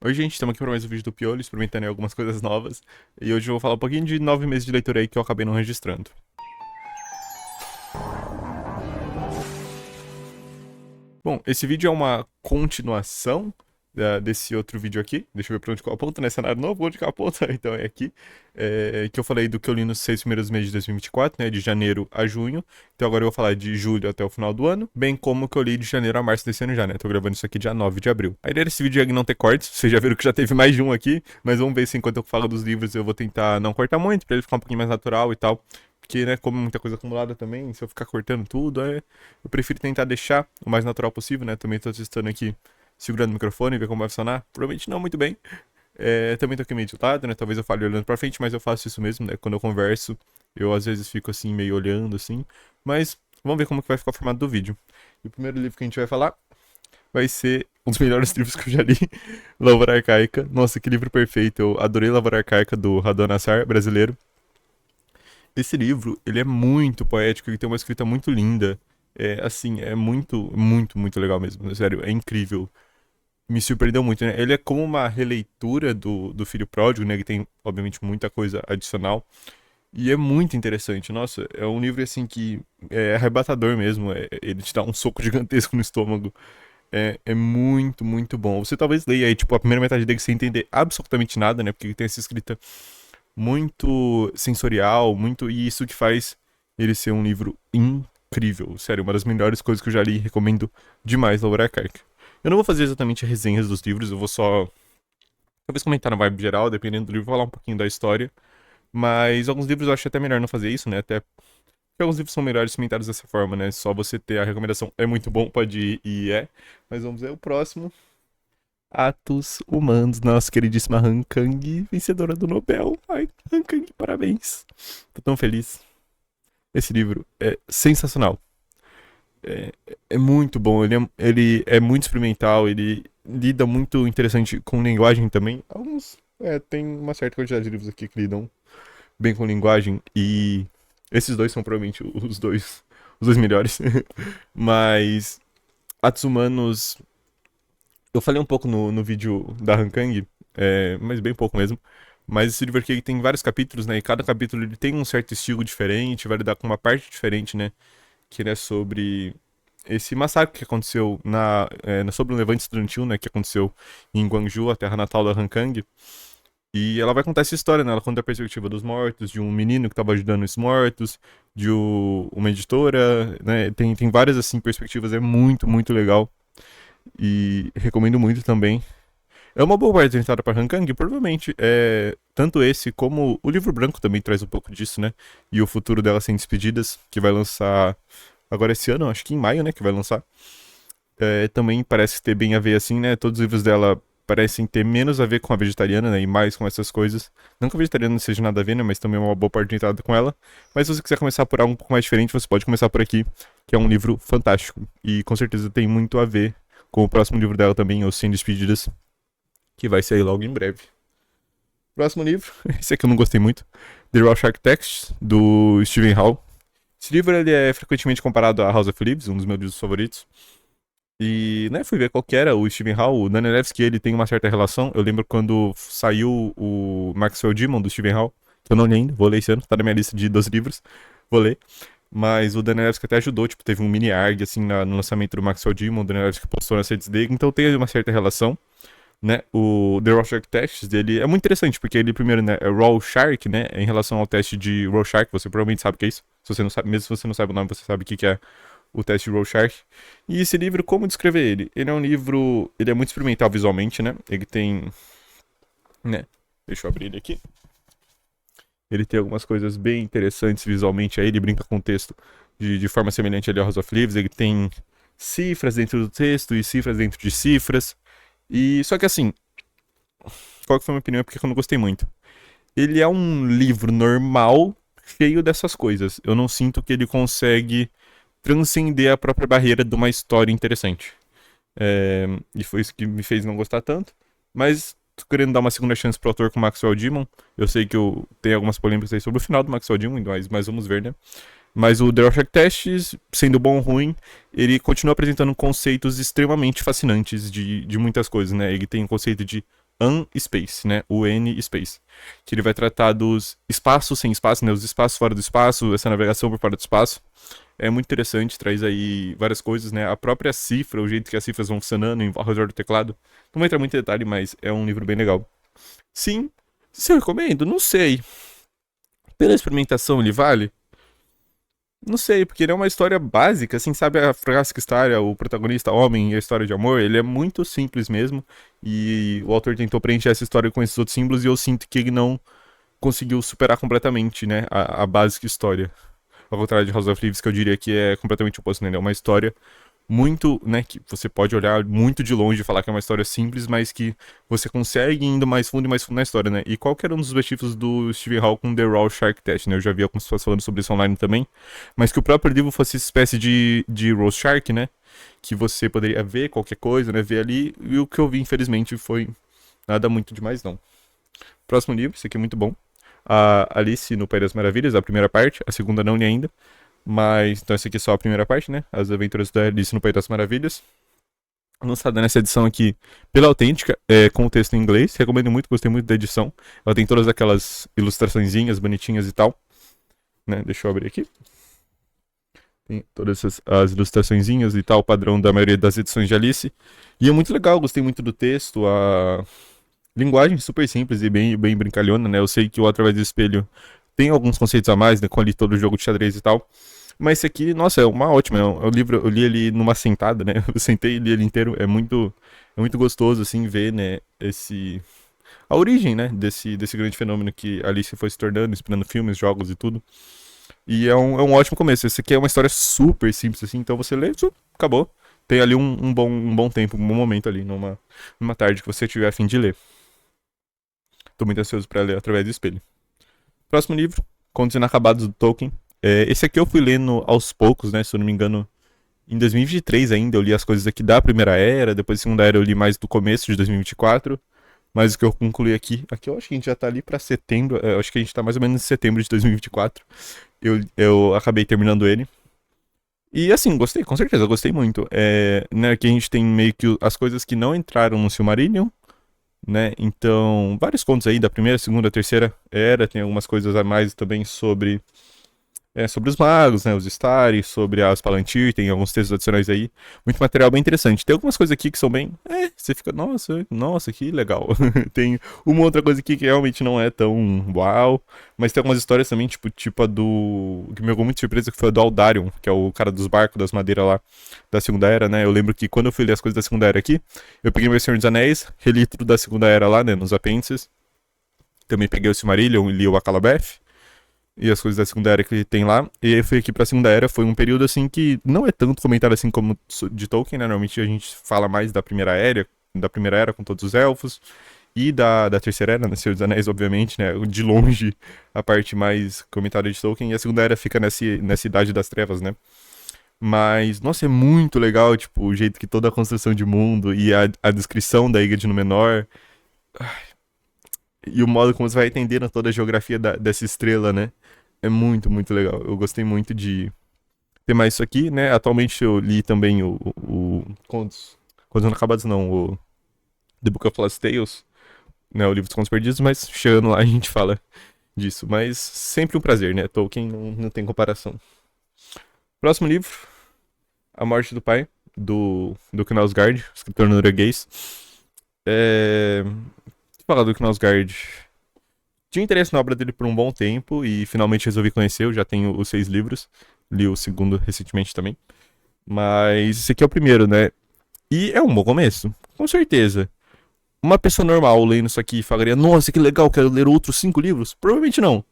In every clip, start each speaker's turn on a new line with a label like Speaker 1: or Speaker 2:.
Speaker 1: Oi, gente, estamos aqui para mais um vídeo do Piolho, experimentando aí algumas coisas novas. E hoje eu vou falar um pouquinho de 9 meses de leitura aí que eu acabei não registrando. Bom, esse vídeo é uma continuação desse outro vídeo aqui. Deixa eu ver pra onde que eu aponto, né? Cenário novo, onde que eu aponto? Então é aqui. Que eu falei do que eu li nos 6 primeiros meses de 2024, né? De janeiro a junho. Então agora eu vou falar de julho até o final do ano. Bem como o que eu li de janeiro a março desse ano já, né? Tô gravando isso aqui dia 9 de abril. A ideia desse vídeo é não ter cortes. Vocês já viram que já teve mais de um aqui. Mas vamos ver se enquanto eu falo dos livros eu vou tentar não cortar muito, pra ele ficar um pouquinho mais natural e tal. Porque, né, como muita coisa acumulada também, se eu ficar cortando tudo, eu prefiro tentar deixar o mais natural possível, né? Também tô testando aqui, segurando o microfone, ver como vai funcionar. Provavelmente não muito bem. Também tô aqui meio tiltado, né? Talvez eu fale olhando pra frente, mas eu faço isso mesmo, né? Quando eu converso, eu às vezes fico assim, meio olhando, assim. Mas vamos ver como que vai ficar o formato do vídeo. E o primeiro livro que a gente vai falar vai ser um dos melhores livros que eu já li, Lavoura Arcaica. Nossa, que livro perfeito. Eu adorei Lavoura Arcaica, do Radon Nassar, brasileiro. Esse livro, ele é muito poético, ele tem uma escrita muito linda. Assim, é muito, muito, muito legal mesmo. Sério, é incrível. Me surpreendeu muito, né? Ele é como uma releitura do Filho Pródigo, né? Ele tem, obviamente, muita coisa adicional. E é muito interessante. Nossa, é um livro, assim, que é arrebatador mesmo. Ele te dá um soco gigantesco no estômago. É muito, muito bom. Você talvez leia aí, tipo, a primeira metade dele sem entender absolutamente nada, né? Porque ele tem essa escrita muito sensorial, muito. E isso que faz ele ser um livro incrível. Sério, uma das melhores coisas que eu já li. Recomendo demais Laura Kark. Eu não vou fazer exatamente resenhas dos livros, eu vou só. Talvez comentar na vibe geral, dependendo do livro, falar um pouquinho da história. Mas alguns livros eu acho até melhor não fazer isso, né? Até porque alguns livros são melhores comentados dessa forma, né? Só você ter a recomendação é muito bom, pode ir e é. Mas vamos ver o próximo. Atos Humanos, nossa queridíssima Han Kang, vencedora do Nobel. Ai, Han Kang, parabéns. Tô tão feliz. Esse livro é sensacional. É, é muito bom, ele é muito experimental, ele lida muito interessante com linguagem também. Tem uma certa quantidade de livros aqui que lidam bem com linguagem e esses dois são provavelmente os dois melhores. Mas Atos Humanos, eu falei um pouco no vídeo da Han Kang, mas bem pouco mesmo. Mas esse livro aqui tem vários capítulos, né? E cada capítulo ele tem um certo estilo diferente, vai lidar com uma parte diferente, né? Que ele é sobre esse massacre que aconteceu sobre o Levante Estudantil, né, que aconteceu em Gwangju, a terra natal da Han Kang. E ela vai contar essa história, né? Ela conta a perspectiva dos mortos, de um menino que estava ajudando os mortos, uma editora, né? Tem várias, assim, perspectivas. É muito, muito legal. E recomendo muito também. É uma boa apresentada para Han Kang, provavelmente. Tanto esse como o livro branco também traz um pouco disso, né? E o futuro dela sem despedidas, que vai lançar agora esse ano, acho que em maio, né, que vai lançar. Também parece ter bem a ver assim, né? Todos os livros dela parecem ter menos a ver com a vegetariana, né? E mais com essas coisas. Não que a vegetariana não seja nada a ver, né? Mas também é uma boa parte de entrada com ela. Mas se você quiser começar por algo um pouco mais diferente, você pode começar por aqui, que é um livro fantástico. E com certeza tem muito a ver com o próximo livro dela também, Os Sem Despedidas, que vai sair logo em breve. Próximo livro, esse aqui eu não gostei muito. The Rorschach Texts, do Stephen Hall. Esse livro ele é frequentemente comparado a House of Leaves, um dos meus livros favoritos. E, né, fui ver qual que era o Stephen Hall. O Danilevsky, ele tem uma certa relação. Eu lembro quando saiu o Maxwell Demon, do Stephen Hall, que eu não li ainda, vou ler esse ano, tá na minha lista de 12 livros, vou ler. Mas o Danilevsky até ajudou, tipo, teve um mini ARG, assim, no lançamento do Maxwell Demon, o Danilevsky postou nas redes dele, então tem uma certa relação, né? O The Rorschach Test dele é muito interessante, porque ele primeiro, né, é Rorschach, né, em relação ao teste de Rorschach, você provavelmente sabe o que é isso. Se você não sabe, mesmo se você não sabe o nome, você sabe o que é o teste de Rorschach. E esse livro, como descrever ele? Ele é um livro, ele é muito experimental visualmente, né? Ele tem, né? Deixa eu abrir ele aqui. Ele tem algumas coisas bem interessantes visualmente. Aí ele brinca com o texto de forma semelhante ali ao House of Leaves. Ele tem cifras dentro do texto e cifras dentro de cifras. E só que assim, qual que foi a minha opinião? Porque eu não gostei muito. Ele é um livro normal, cheio dessas coisas. Eu não sinto que ele consegue transcender a própria barreira de uma história interessante. E foi isso que me fez não gostar tanto. Mas tô querendo dar uma segunda chance pro autor com o Maxwell Demon. Eu sei que eu tenho algumas polêmicas aí sobre o final do Maxwell Demon, mas vamos ver, né? Mas o The Rorschach Test, sendo bom ou ruim, ele continua apresentando conceitos extremamente fascinantes de muitas coisas, né? Ele tem o conceito de Unspace, né? UN Space. Que ele vai tratar dos espaços sem espaço, né? Os espaços fora do espaço, essa navegação por fora do espaço. É muito interessante, traz aí várias coisas, né? A própria cifra, o jeito que as cifras vão funcionando ao redor do teclado. Não vou entrar muito em detalhe, mas é um livro bem legal. Sim, se eu recomendo, não sei. Pela experimentação ele vale? Não sei, porque ele é uma história básica, assim, sabe a clássica história, o protagonista homem e a história de amor, ele é muito simples mesmo, e o autor tentou preencher essa história com esses outros símbolos, e eu sinto que ele não conseguiu superar completamente, né, a básica história. Ao contrário de House of Leaves, que eu diria que é completamente oposto, né, é uma história muito, né, que você pode olhar muito de longe e falar que é uma história simples, mas que você consegue ir indo mais fundo e mais fundo na história, né? E qual que era um dos objetivos do Stephen Hawking com The Raw Shark Test, né? Eu já vi algumas pessoas falando sobre isso online também, mas que o próprio livro fosse espécie de Raw Shark, né? Que você poderia ver qualquer coisa, né? Ver ali, e o que eu vi, infelizmente, foi nada muito demais, não. Próximo livro, esse aqui é muito bom. A Alice no País das Maravilhas, a primeira parte, a segunda não li ainda. Mas, então essa aqui é só a primeira parte, né? As Aventuras da Alice no País das Maravilhas. Lançada nessa edição aqui pela Autêntica, com o texto em inglês. Recomendo muito, gostei muito da edição. Ela tem todas aquelas ilustraçõezinhas bonitinhas e tal. Né? Deixa eu abrir aqui. Tem todas as ilustraçõezinhas e tal, padrão da maioria das edições de Alice. E é muito legal, gostei muito do texto. A linguagem super simples e bem brincalhona, né? Eu sei que o Através do Espelho tem alguns conceitos a mais, né? Com ali todo o jogo de xadrez e tal. Mas esse aqui, nossa, é uma ótima. É um livro, eu li ele numa sentada, né? Eu sentei e li ele inteiro. É muito gostoso, assim, ver, né? A origem, né? Desse grande fenômeno que Alice foi se tornando, inspirando filmes, jogos e tudo. E é um ótimo começo. Esse aqui é uma história super simples, assim. Então você lê, acabou. Tem ali um bom tempo, um bom momento ali, numa tarde que você tiver a fim de ler. Tô muito ansioso pra ler Através do Espelho. Próximo livro, Contos Inacabados do Tolkien. Esse aqui eu fui lendo aos poucos, né? Se eu não me engano, em 2023 ainda eu li as coisas aqui da Primeira Era, depois da Segunda Era eu li mais do começo de 2024. Mas o que eu concluí aqui eu acho que a gente já tá ali pra setembro, eu acho que a gente tá mais ou menos em setembro de 2024. Eu acabei terminando ele. E assim, gostei, com certeza, gostei muito. Né, aqui a gente tem meio que as coisas que não entraram no Silmarillion, né? Então, vários contos aí da primeira, segunda, terceira era, tem algumas coisas a mais também sobre os magos, né, os Stari, sobre as Palantir, tem alguns textos adicionais aí, muito material bem interessante. Tem algumas coisas aqui que são bem, você fica, nossa, que legal. Tem uma outra coisa aqui que realmente não é tão uau, mas tem algumas histórias também, tipo a do, que me pegou muito surpresa, que foi a do Aldarion, que é o cara dos barcos, das madeiras lá, da Segunda Era, né, eu lembro que quando eu fui ler as coisas da Segunda Era aqui, eu peguei meu Senhor dos Anéis, reli tudo da Segunda Era lá, né, nos apêndices, também peguei o Silmarillion e li o Akalabeth, e as coisas da Segunda Era que tem lá. E aí eu fui aqui pra Segunda Era, foi um período assim que não é tanto comentado assim como de Tolkien, né? Normalmente a gente fala mais da Primeira Era com todos os elfos, e da Terceira Era, né? Senhor dos Anéis, obviamente, né? De longe a parte mais comentada de Tolkien, e a Segunda Era fica nessa Idade das Trevas, né? Mas, nossa, é muito legal, tipo, o jeito que toda a construção de mundo e a descrição da Ilha de Númenor e o modo como você vai entendendo toda a geografia dessa estrela, né? É muito, muito legal. Eu gostei muito de ter mais isso aqui, né? Atualmente eu li também o Contos Inacabados, não, o The Book of Lost Tales, né? O livro dos Contos Perdidos, mas chegando lá a gente fala disso. Mas sempre um prazer, né? Tolkien não tem comparação. Próximo livro, A Morte do Pai, do Knausgaard, escritor norueguês. Falar do Knausgaard. Tinha interesse na obra dele por um bom tempo e finalmente resolvi conhecer. Eu já tenho os 6 livros. Li o segundo recentemente também. Mas esse aqui é o primeiro, né? E é um bom começo, com certeza. Uma pessoa normal lendo isso aqui falaria: Nossa, que legal, quero ler outros 5 livros? Provavelmente não.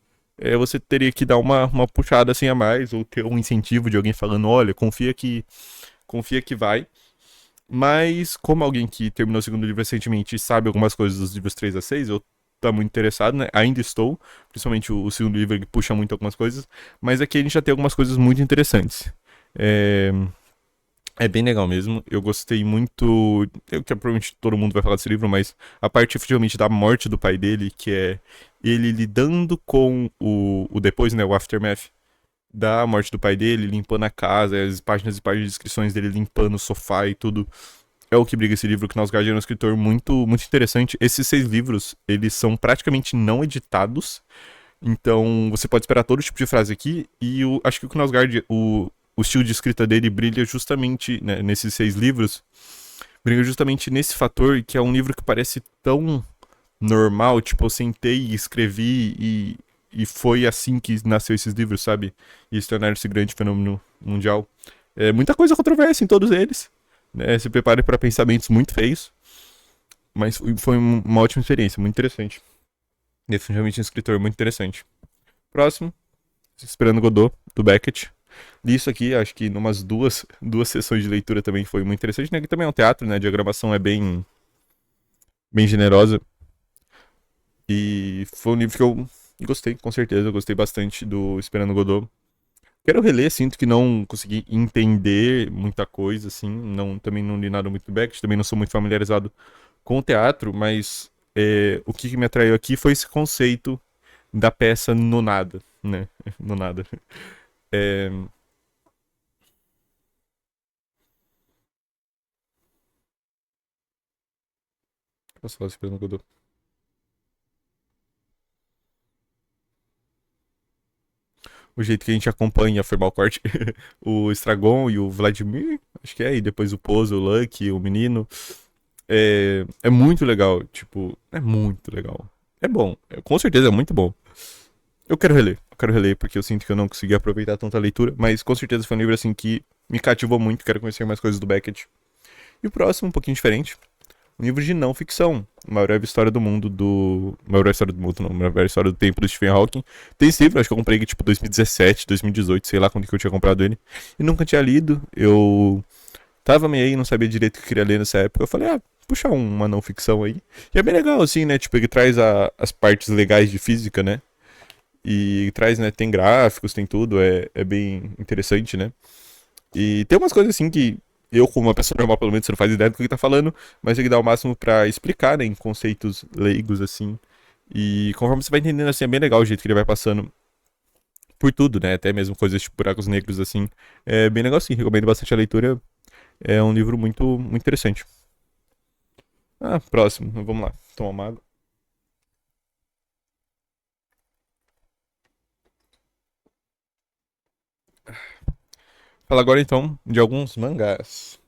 Speaker 1: Você teria que dar uma puxada assim a mais, ou ter um incentivo de alguém falando: Olha, confia que vai. Mas, como alguém que terminou o segundo livro recentemente e sabe algumas coisas dos livros 3 a 6, eu tô muito interessado, né? Ainda estou, principalmente o segundo livro, ele puxa muito algumas coisas, mas aqui a gente já tem algumas coisas muito interessantes. É, é bem legal mesmo, eu gostei muito, que provavelmente todo mundo vai falar desse livro, mas a parte efetivamente da morte do pai dele, que é ele lidando com o depois, né, o aftermath, da morte do pai dele, limpando a casa, as páginas e páginas de descrições dele limpando o sofá e tudo. É o que briga esse livro. O Knausgaard é um escritor muito, muito interessante. Esses 6 livros, eles são praticamente não editados. Então, você pode esperar todo tipo de frase aqui. E acho que o Knausgaard, o estilo de escrita dele brilha justamente, né, nesses 6 livros. Brilha justamente nesse fator que é um livro que parece tão normal. Tipo, eu sentei e escrevi e foi assim que nasceu esses livros, sabe? E se tornaram esse grande fenômeno mundial. É muita coisa controversa em todos eles. Né? Se prepare para pensamentos muito feios. Mas foi uma ótima experiência, muito interessante. Definitivamente um escritor muito interessante. Próximo, Esperando Godot, do Beckett. Li isso aqui, acho que numas duas sessões de leitura também foi muito interessante, né? Que também é um teatro, né? A diagramação é bem generosa. E foi um livro que eu gostei, com certeza. Eu gostei bastante do Esperando Godot. Quero reler, sinto que não consegui entender muita coisa, assim. Não, também não li nada muito do Beckett, também não sou muito familiarizado com o teatro, mas o que me atraiu aqui foi esse conceito da peça no nada, né? No nada. É... Posso falar Esperando Godot? O jeito que a gente acompanha, foi mal corte, o Estragon e o Vladimir, acho que é, e depois o Pozo, o Lucky, o menino. É muito legal, tipo, é muito legal. É bom, com certeza é muito bom. Eu quero reler, porque eu sinto que eu não consegui aproveitar tanta leitura, mas com certeza foi um livro assim que me cativou muito, quero conhecer mais coisas do Beckett. E o próximo, um pouquinho diferente, um livro de não ficção, Uma Breve História do Mundo do... Uma Breve História do Mundo, não, Uma Breve História do Tempo do Stephen Hawking. Tem esse livro, acho que eu comprei tipo 2017, 2018, sei lá quando que eu tinha comprado ele. E nunca tinha lido, eu tava meio aí, não sabia direito o que eu queria ler nessa época. Eu falei, puxa uma não ficção aí. E é bem legal, assim, né? Tipo, ele traz as partes legais de física, né? E traz, né? Tem gráficos, tem tudo, é bem interessante, né? E tem umas coisas assim que eu, como uma pessoa normal, pelo menos, você não faz ideia do que ele tá falando, mas ele dá o máximo pra explicar, né? Em conceitos leigos, assim. E conforme você vai entendendo, assim, é bem legal o jeito que ele vai passando por tudo, né? Até mesmo coisas tipo buracos negros, assim. É bem legal, sim. Recomendo bastante a leitura. É um livro muito, muito interessante. Próximo. Vamos lá. Tomar uma água. Fala agora então de alguns mangás.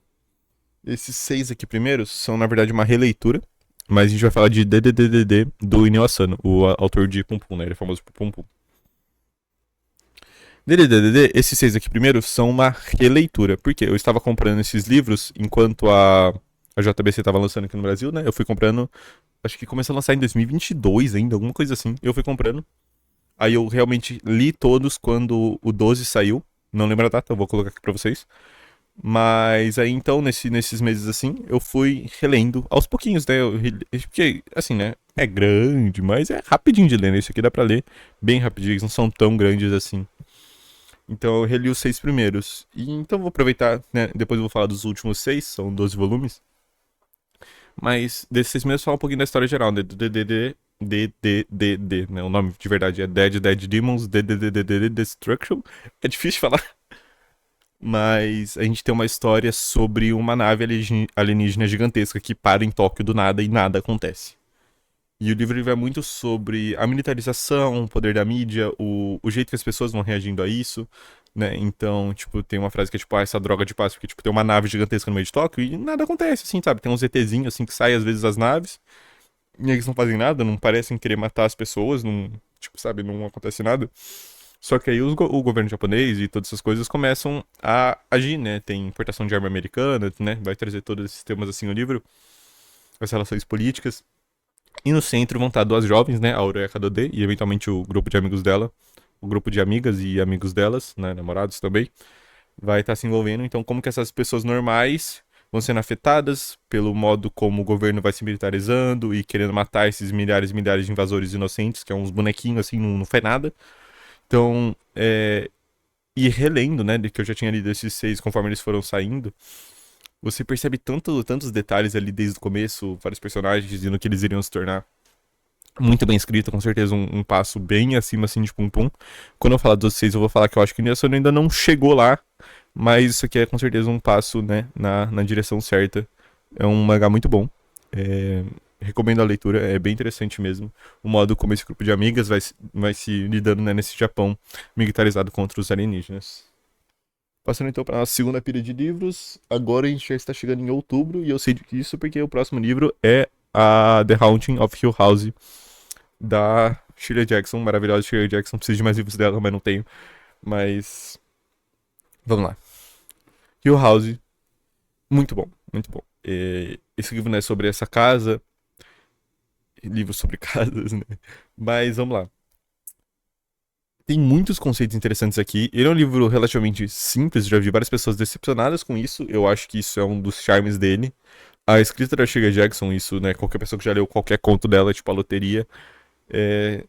Speaker 1: Esses 6 aqui primeiros são, na verdade, uma releitura. Mas a gente vai falar de DDDDD do Inio Asano, o autor de Pum Pum, né? Ele é famoso por Pum Pum. DDDDD, esses 6 aqui primeiros são uma releitura. Por quê? Eu estava comprando esses livros enquanto a JBC estava lançando aqui no Brasil, né? Eu fui comprando. Acho que começou a lançar em 2022 ainda, alguma coisa assim. Eu fui comprando. Aí eu realmente li todos quando o 12 saiu. Não lembro a data, eu vou colocar aqui pra vocês. Mas aí então, nesses meses assim, eu fui relendo aos pouquinhos, né? Porque, assim, né? É grande, mas é rapidinho de ler, né? Isso aqui dá pra ler bem rapidinho, eles não são tão grandes assim. Então eu reli os 6 primeiros. E então vou aproveitar, né? Depois eu vou falar dos últimos 6, são 12 volumes. Mas desses 6 primeiros falar um pouquinho da história geral, né? Do DDD. DDDD, né? O nome de verdade é Dead Dead Demons DDDDD Destruction. É difícil de falar. Mas a gente tem uma história sobre uma nave alienígena gigantesca que para em Tóquio do nada e nada acontece. E o livro ele vai muito sobre a militarização, o poder da mídia, o jeito que as pessoas vão reagindo a isso, né? Então, tipo, tem uma frase que é tipo, essa droga de paz, porque, tipo, tem uma nave gigantesca no meio de Tóquio e nada acontece, assim, sabe? Tem uns ETzinhos, assim, que saem às vezes das naves e eles não fazem nada, não parecem querer matar as pessoas, não, tipo, sabe, não acontece nada. Só que aí o governo japonês e todas essas coisas começam a agir, né? Tem importação de arma americana, né? Vai trazer todos esses temas assim no livro, as relações políticas. E no centro vão estar 2 jovens, né? A Aurora Kadode e eventualmente o grupo de amigos dela, o grupo de amigas e amigos delas, né? Namorados também, vai estar se envolvendo. Então, como que essas pessoas normais vão sendo afetadas pelo modo como o governo vai se militarizando e querendo matar esses milhares e milhares de invasores inocentes, que é uns bonequinhos assim, não faz nada. Então, e relendo, né, de que eu já tinha lido esses 6 conforme eles foram saindo, você percebe tantos detalhes ali desde o começo, vários personagens e no que eles iriam se tornar. Muito bem escrito, com certeza um passo bem acima assim de Pum Pum. Quando eu falar dos 6, eu vou falar que eu acho que o Inuyasha ainda não chegou lá, mas isso aqui é com certeza um passo, né, na direção certa É um mangá muito bom. É, recomendo a leitura, é bem interessante mesmo. O modo como esse grupo de amigas vai se lidando, né, nesse Japão militarizado contra os alienígenas. Passando então para a segunda pilha de livros. Agora a gente já está chegando em outubro e eu sei disso porque o próximo livro é a The Haunting of Hill House, da Shirley Jackson, maravilhosa Shirley Jackson. Preciso de mais livros dela, mas não tenho. Mas vamos lá. Hill House, muito bom, muito bom. Esse livro não é sobre essa casa, livro sobre casas, né? Mas vamos lá. Tem muitos conceitos interessantes aqui. Ele é um livro relativamente simples, já vi várias pessoas decepcionadas com isso. Eu acho que isso é um dos charmes dele. A escrita da Shirley Jackson, isso, né? Qualquer pessoa que já leu qualquer conto dela, tipo a loteria,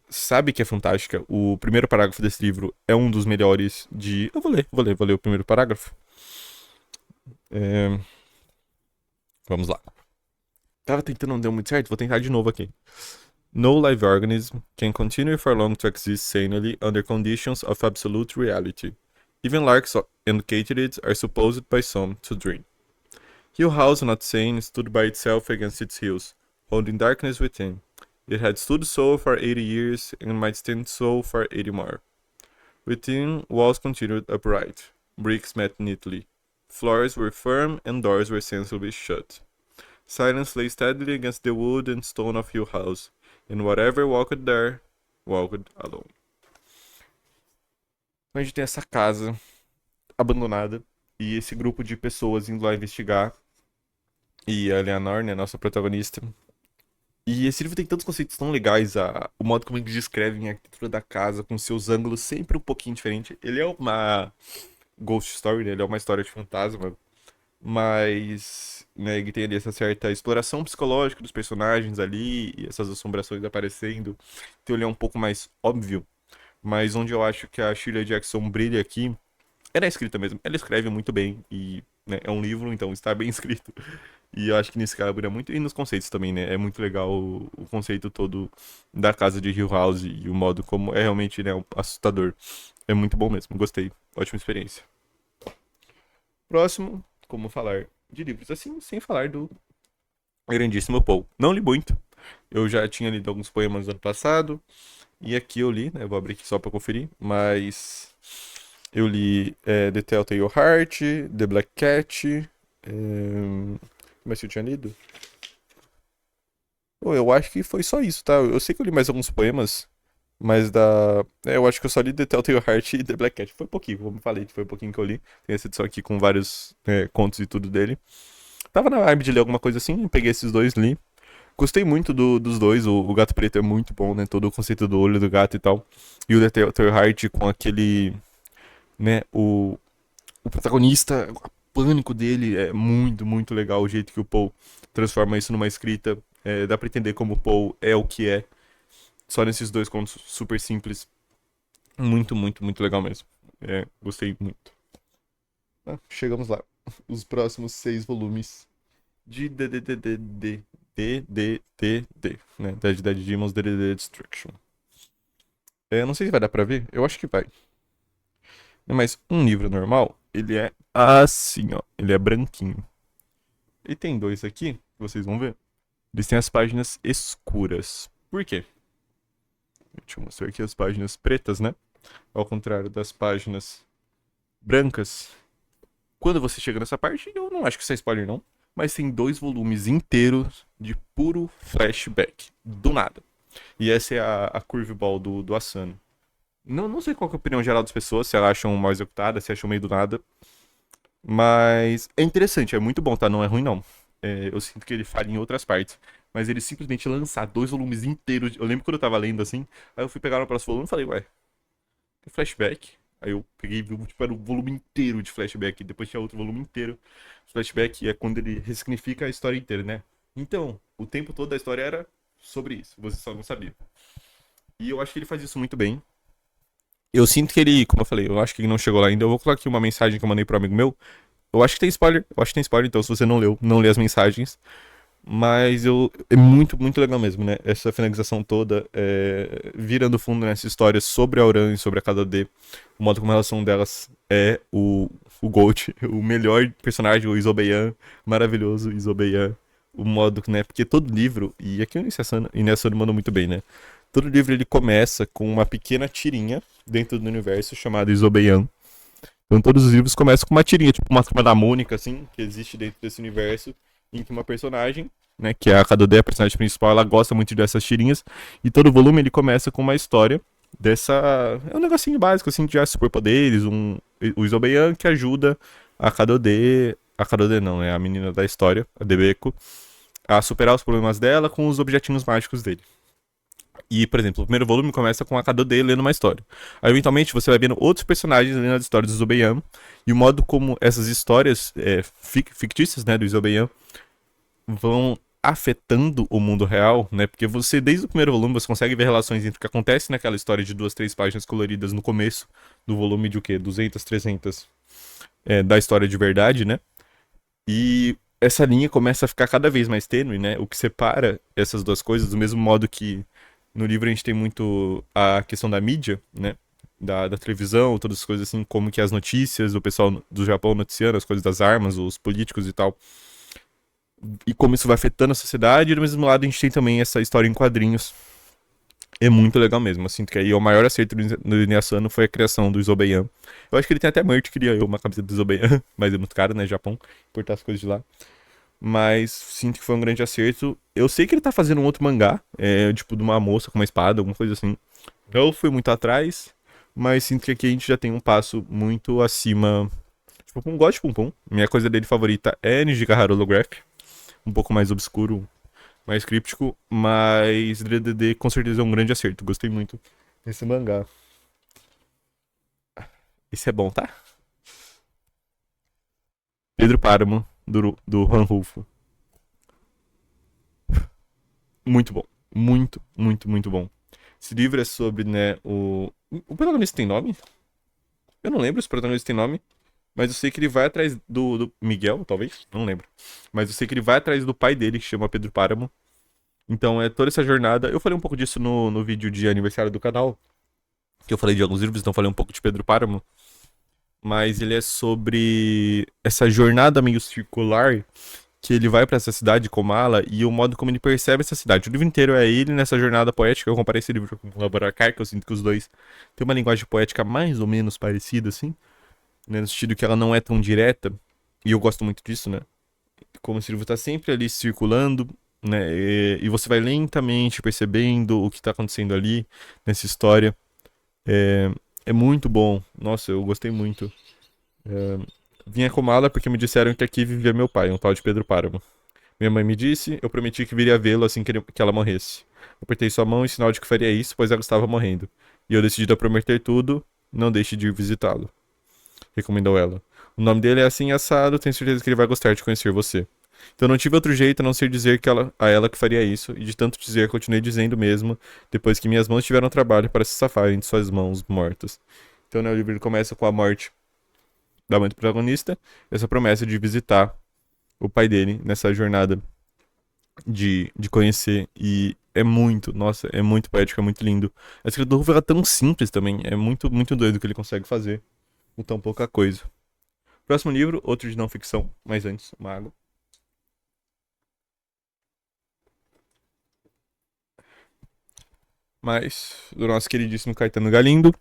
Speaker 1: sabe que é fantástica. O primeiro parágrafo desse livro é um dos melhores de. Eu vou ler o primeiro parágrafo. É, vamos lá. Tava tentando, não deu muito certo, vou tentar de novo aqui. No live organism can continue for long to exist sanely under conditions of absolute reality. Even larks and katydids are supposed by some to dream. Hill House, not sane, stood by itself against its hills, holding darkness within. It had stood so for 80 years and might stand so for 80 more. Within, walls continued upright. Bricks met neatly. Floors were firm and doors were sensibly shut. Silence lay steadily against the wood and stone of Hill House, and whatever walked there, walked alone. A gente tem essa casa abandonada e esse grupo de pessoas indo lá investigar. E a Eleanor, né, nossa protagonista. E esse livro tem tantos conceitos tão legais, o modo como eles descrevem a arquitetura da casa, com seus ângulos sempre um pouquinho diferente. Ele é uma ghost story, né? Ele é uma história de fantasma, mas né, ele tem ali essa certa exploração psicológica dos personagens ali, e essas assombrações aparecendo. Então ele é um pouco mais óbvio, mas onde eu acho que a Shirley Jackson brilha aqui é na escrita mesmo. Ela escreve muito bem e né, é um livro, então está bem escrito. E eu acho que nesse cara brilha muito. E nos conceitos também, né? É muito legal o conceito todo da casa de Hill House e o modo como é realmente, né, assustador. É muito bom mesmo. Gostei. Ótima experiência. Próximo, como falar de livros assim, sem falar do grandíssimo Paul. Não li muito. Eu já tinha lido alguns poemas ano passado. E aqui eu li, né? Vou abrir aqui só pra conferir. Mas eu li The Telltale Heart, The Black Cat. Mas eu tinha lido? Pô, eu acho que foi só isso, tá? Eu sei que eu li mais alguns poemas, mas eu acho que eu só li The Telltale Heart e The Black Cat. Foi pouquinho, como eu falei, foi um pouquinho que eu li. Tem essa edição aqui com vários contos e tudo dele. Tava na vibe de ler alguma coisa assim, peguei esses dois, li. Gostei muito dos dois, o Gato Preto é muito bom, né? Todo o conceito do olho do gato e tal. E o The Telltale Heart com aquele, né, o protagonista, o pânico dele é muito, muito legal. O jeito que o Paul transforma isso numa escrita. Dá pra entender como o Paul é o que é. Só nesses dois contos super simples. Muito, muito, muito legal mesmo. Gostei muito. Chegamos lá. Os próximos 6 volumes de DDD, né? Dead Dead Demons DDD Destruction. Não sei se vai dar pra ver. Eu acho que vai. Mas um livro normal, ele é assim, ó. Ele é branquinho. E tem dois aqui, vocês vão ver. Eles têm as páginas escuras. Por quê? Deixa eu mostrar aqui as páginas pretas, né? Ao contrário das páginas brancas. Quando você chega nessa parte, eu não acho que isso é spoiler, não. Mas tem 2 volumes inteiros de puro flashback. Do nada. E essa é a curveball do Asano. Não sei qual é a opinião geral das pessoas, se elas acham mal executada, se acham meio do nada. Mas é interessante, é muito bom, tá? Não é ruim, não. Eu sinto que ele falha em outras partes. Mas ele simplesmente lançar 2 volumes inteiros. Eu lembro quando eu tava lendo assim. Aí eu fui pegar no próximo volume e falei, ué, tem flashback? Aí eu peguei e vi, tipo, era o volume inteiro de flashback. Depois tinha outro volume inteiro. Flashback é quando ele ressignifica a história inteira, né? Então, o tempo todo da história era sobre isso. Você só não sabia. E eu acho que ele faz isso muito bem. Eu sinto que ele, como eu falei, eu acho que ele não chegou lá ainda. Eu vou colocar aqui uma mensagem que eu mandei pro amigo meu. Eu acho que tem spoiler. Eu acho que tem spoiler, então se você não leu, não lê as mensagens. Mas é muito, muito legal mesmo, né? Essa finalização toda, virando fundo nessa história sobre a Auran e sobre a KD, o modo como a relação delas é o Gold, o melhor personagem, o Isobeyan, maravilhoso Isobeyan. O modo, né? Porque todo livro, e aqui o Inuyasha mandou muito bem, né? Todo livro ele começa com uma pequena tirinha dentro do universo chamado Isobeyan. Então todos os livros começam com uma tirinha, tipo uma turma da Mônica, assim, que existe dentro desse universo, em que uma personagem, né, que é a Kadode, a personagem principal, ela gosta muito dessas tirinhas, e todo volume ele começa com uma história dessa... É um negocinho básico, assim, de superpoderes, o Isobeyan que ajuda a Kadode não, é a menina da história, a Debeko, a superar os problemas dela com os objetinhos mágicos dele. E, por exemplo, o primeiro volume começa com a Kadode lendo uma história. Aí, eventualmente, você vai vendo outros personagens lendo as histórias do Isobeyan. E o modo como essas histórias fictícias, né, do Isobeyan vão afetando o mundo real, né? Porque você, desde o primeiro volume, você consegue ver relações entre o que acontece naquela história de 2, 3 páginas coloridas no começo do volume de o quê? 200, 300 da história de verdade, né? E essa linha começa a ficar cada vez mais tênue, né? O que separa essas duas coisas, do mesmo modo que no livro a gente tem muito a questão da mídia, né? Da televisão, todas as coisas assim, como que as notícias, o pessoal do Japão noticiando as coisas das armas, os políticos e tal. E como isso vai afetando a sociedade, e do mesmo lado a gente tem também essa história em quadrinhos. É muito legal mesmo. Eu sinto que aí o maior acerto do Inuyasha foi a criação do Isobeyan. Eu acho que ele tem até merch, queria eu uma camiseta do Isobeyan, mas é muito caro, né, Japão, importar as coisas de lá. Mas sinto que foi um grande acerto. Eu sei que ele tá fazendo um outro mangá, tipo de uma moça com uma espada, alguma coisa assim. Eu fui muito atrás, mas sinto que aqui a gente já tem um passo muito acima. Tipo, um God Pum Pum. Minha coisa dele favorita é Nijigahara Holograph. Um pouco mais obscuro, mais críptico, mas DDD com certeza é um grande acerto. Gostei muito desse mangá. Esse é bom, tá? Pedro Páramo, do Han Rulfo. Muito bom. Muito, muito, muito bom. Esse livro é sobre, né, o... O protagonista tem nome? Eu não lembro se o protagonista tem nome, mas eu sei que ele vai atrás do Miguel, talvez, não lembro. Mas eu sei que ele vai atrás do pai dele, que chama Pedro Páramo. Então é toda essa jornada. Eu falei um pouco disso no vídeo de aniversário do canal, que eu falei de alguns livros, então falei um pouco de Pedro Páramo. Mas ele é sobre essa jornada meio circular que ele vai pra essa cidade com mala e o modo como ele percebe essa cidade. O livro inteiro é ele nessa jornada poética. Eu comparei esse livro com o Laboracar, que eu sinto que os dois têm uma linguagem poética mais ou menos parecida, assim, né, no sentido que ela não é tão direta, e eu gosto muito disso, né? Como esse livro tá sempre ali circulando, né? E você vai lentamente percebendo o que tá acontecendo ali nessa história. É, é muito bom. Nossa, eu gostei muito. É, vinha com mala porque me disseram que aqui vivia meu pai, um tal de Pedro Páramo. Minha mãe me disse, eu prometi que viria vê-lo assim que ela morresse. Eu apertei sua mão em sinal de que faria isso, pois ela estava morrendo. E eu decidi a prometer tudo, não deixe de ir visitá-lo, recomendou ela. O nome dele é assim assado, tenho certeza que ele vai gostar de conhecer você. Então não tive outro jeito a não ser dizer a ela que faria isso, e de tanto dizer, continuei dizendo mesmo, depois que minhas mãos tiveram trabalho para se safarem de suas mãos mortas. Então, né, o livro começa com a morte da mãe do protagonista, essa promessa de visitar o pai dele nessa jornada de conhecer. E é muito, nossa, é muito poético, é muito lindo. A escrita do Ruff é tão simples também, é muito, muito doido o que ele consegue fazer com tão pouca coisa. Próximo livro, outro de não ficção, mas antes, uma água. Mas, do nosso queridíssimo Caetano Galindo,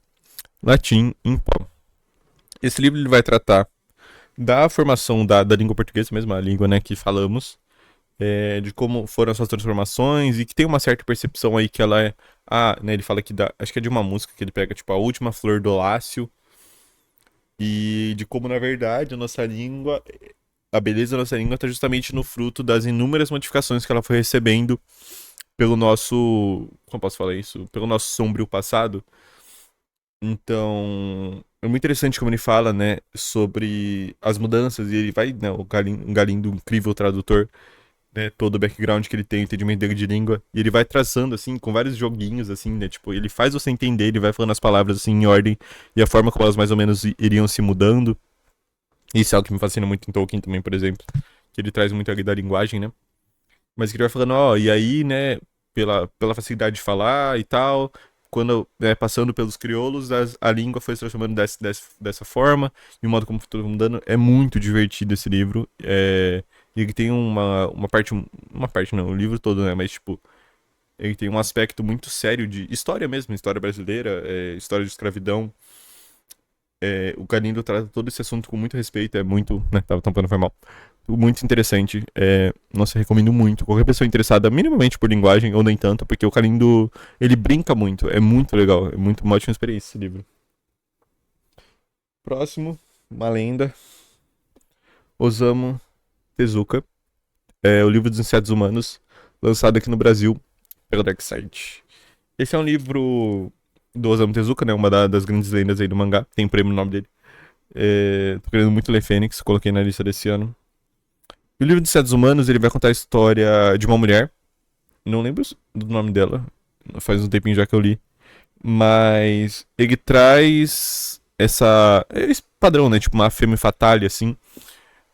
Speaker 1: Latim em Pó. Esse livro ele vai tratar da formação da língua portuguesa, mesmo a língua, né, que falamos, de como foram as suas transformações e que tem uma certa percepção aí que ela é. Ah, né, ele fala que acho que é de uma música que ele pega, tipo, a última flor do lácio e de como, na verdade, a nossa língua, a beleza da nossa língua está justamente no fruto das inúmeras modificações que ela foi recebendo pelo nosso. Como posso falar isso? Pelo nosso sombrio passado. Então, é muito interessante como ele fala, né, sobre as mudanças, e ele vai, né, um Galindo, incrível tradutor, né, todo o background que ele tem, o entendimento dele de língua, e ele vai traçando, assim, com vários joguinhos, assim, né, tipo, ele faz você entender, ele vai falando as palavras, assim, em ordem, e a forma como elas mais ou menos iriam se mudando. Isso é algo que me fascina muito em Tolkien também, por exemplo, que ele traz muito ali da linguagem, né, mas que ele vai falando, ó, e aí, né, pela facilidade de falar e tal, quando passando pelos crioulos, a língua foi se transformando dessa forma, e o modo como foi todo mudando. É muito divertido esse livro. E ele tem uma parte não, o livro todo, né? Mas, tipo, ele tem um aspecto muito sério de história mesmo, história brasileira, história de escravidão. O Galindo trata todo esse assunto com muito respeito, é muito, né, tava tampando, foi mal. Muito interessante. Nossa, eu recomendo muito. Qualquer pessoa interessada minimamente por linguagem, ou nem tanto, porque o Galindo, ele brinca muito, é muito legal, é muito uma ótima experiência esse livro. Próximo, uma lenda, Osamu Tezuka, é o livro dos insetos humanos, lançado aqui no Brasil pela Dark Side. Esse é um livro do Osamu Tezuka, né, uma das grandes lendas aí do mangá, tem um prêmio no nome dele. Tô querendo muito ler Fênix, coloquei na lista desse ano. E o livro dos insetos humanos, ele vai contar a história de uma mulher, não lembro do nome dela, faz um tempinho já que eu li, mas ele traz esse padrão, né, tipo uma femme fatale, assim,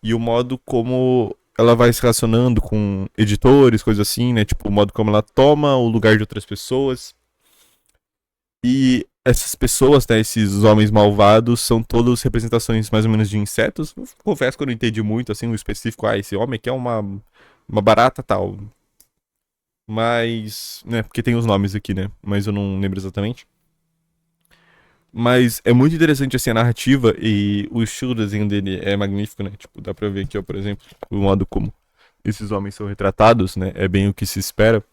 Speaker 1: e o modo como ela vai se relacionando com editores, coisas assim, né, tipo o modo como ela toma o lugar de outras pessoas. E essas pessoas, né, esses homens malvados, são todas representações mais ou menos de insetos. Eu confesso que eu não entendi muito, assim, o específico. Esse homem aqui é uma barata tal. Mas, né, porque tem os nomes aqui, né, mas eu não lembro exatamente. Mas é muito interessante, assim, a narrativa e o estilo do desenho dele é magnífico, né? Tipo, dá pra ver aqui, ó, por exemplo, o modo como esses homens são retratados, né? É bem o que se espera.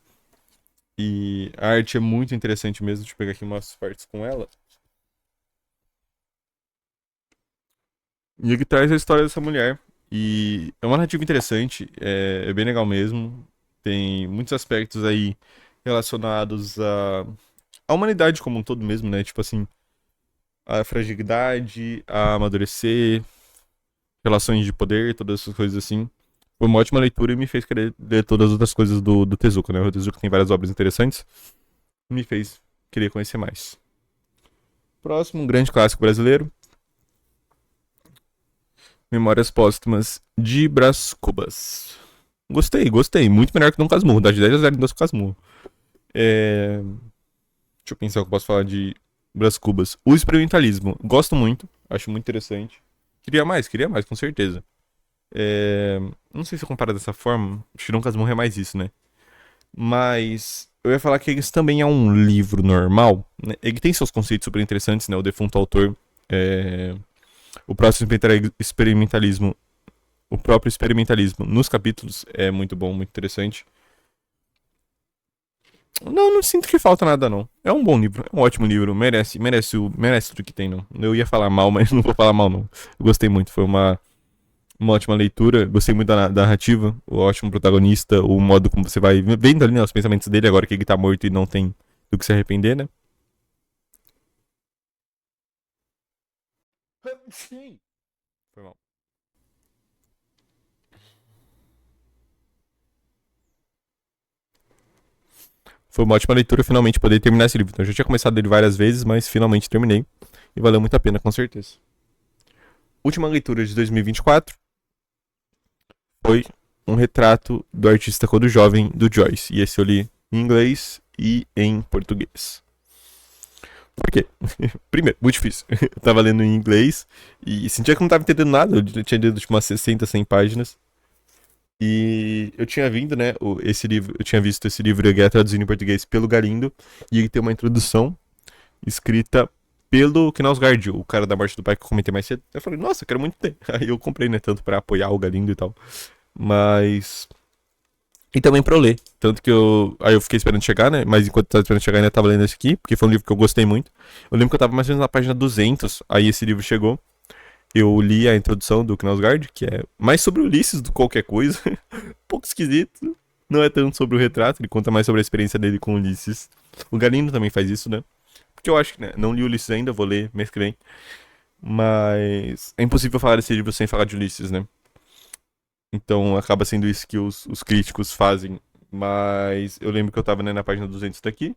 Speaker 1: E a arte é muito interessante mesmo. Deixa eu pegar aqui umas partes com ela. E ele traz a história dessa mulher. E é uma narrativa interessante, é bem legal mesmo. Tem muitos aspectos aí relacionados à humanidade como um todo mesmo, né? Tipo assim, a fragilidade, a amadurecer, relações de poder, todas essas coisas assim. Foi uma ótima leitura e me fez querer ler todas as outras coisas do Tezuka, né? O Tezuka tem várias obras interessantes. Me fez querer conhecer mais. Próximo, um grande clássico brasileiro. Memórias Póstumas de Brás Cubas. Gostei. Muito melhor que Dom Casmurro. Dá de 10 a 0 em Dom Casmurro. Deixa eu pensar o que eu posso falar de Brás Cubas. O experimentalismo. Gosto muito. Acho muito interessante. Queria mais, com certeza. Não sei se eu comparo dessa forma. Acho que Dom Casmurro é mais isso, né? Mas eu ia falar que esse também é um livro normal. Né? Ele tem seus conceitos super interessantes, né? O defunto autor. O próximo experimentalismo. O próprio experimentalismo nos capítulos é muito bom, muito interessante. Não sinto que falta nada, não. É um bom livro, é um ótimo livro. Merece tudo que tem, não. Eu ia falar mal, mas não vou falar mal, não. Eu gostei muito, foi uma ótima leitura. Gostei muito da narrativa, o ótimo protagonista, o modo como você vai vendo ali, né, os pensamentos dele, agora que ele tá morto e não tem do que se arrepender, né? Sim. Foi mal. Foi uma ótima leitura finalmente poder terminar esse livro. Então, eu já tinha começado ele várias vezes, mas finalmente terminei. E valeu muito a pena, com certeza. Última leitura de 2024 foi um retrato do artista quando jovem do Joyce. E esse eu li em inglês e em português. Por quê? Primeiro, muito difícil. Eu tava lendo em inglês e sentia que não tava entendendo nada. Eu tinha lido tipo, umas 60, 100 páginas. E eu tinha vindo, né? Esse livro, eu tinha visto esse livro ele é traduzido em português pelo Galindo. E ele tem uma introdução escrita pelo Knausgaard, o cara da morte do pai que eu comentei mais cedo. Eu falei, nossa, eu quero muito ter. Aí eu comprei, né? Tanto pra apoiar o Galindo e tal. Mas. E também pra eu ler. Tanto que eu. Aí eu fiquei esperando chegar, né? Mas enquanto eu tava esperando chegar, ainda tava lendo esse aqui, porque foi um livro que eu gostei muito. Eu lembro que eu tava mais ou menos na página 200, aí esse livro chegou. Eu li a introdução do Knausgaard, que é mais sobre Ulisses do que qualquer coisa. Um pouco esquisito. Não é tanto sobre o retrato, ele conta mais sobre a experiência dele com Ulisses. O Galindo também faz isso, né? Porque eu acho que, né? Não li Ulisses ainda, vou ler mês que vem. Mas é impossível falar desse livro sem falar de Ulisses, né? Então acaba sendo isso que os críticos fazem. Mas eu lembro que eu tava, né, na página 200 daqui.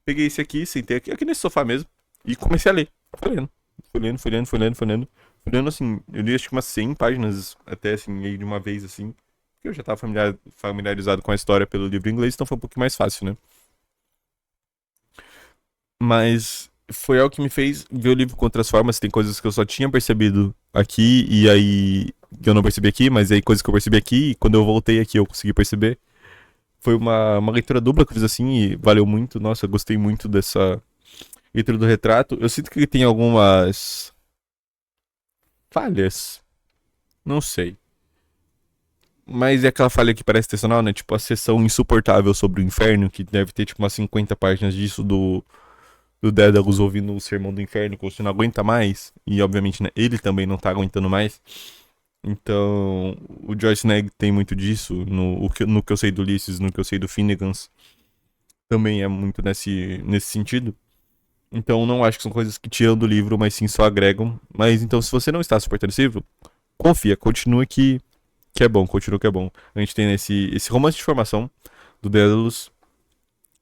Speaker 1: Peguei esse aqui, sentei aqui nesse sofá mesmo. E comecei a ler. Fui lendo. Fui lendo assim. Eu li acho que umas 100 páginas até assim, meio de uma vez assim. Porque eu já tava familiarizado com a história pelo livro em inglês, então foi um pouquinho mais fácil, né? Mas foi algo que me fez ver o livro com outras formas. Tem coisas que eu só tinha percebido aqui, e aí que eu não percebi aqui, mas aí coisas que eu percebi aqui, e quando eu voltei aqui eu consegui perceber. Foi uma leitura dupla que eu fiz assim e valeu muito. Nossa, eu gostei muito dessa leitura do retrato. Eu sinto que tem algumas falhas, não sei. Mas é aquela falha que parece intencional, né? Tipo, a sessão insuportável sobre o inferno, que deve ter tipo umas 50 páginas disso do Dédalus ouvindo o sermão do inferno, que você não aguenta mais. E obviamente, né, ele também não tá aguentando mais. Então, o Joyce Neg tem muito disso, no que eu sei do Ulisses, no que eu sei do Finnegans, também é muito nesse sentido. Então, não acho que são coisas que tiram do livro, mas sim só agregam. Mas então, se você não está suportando esse livro, confia, continua que é bom, continua que é bom. A gente tem esse romance de formação do Dédalus,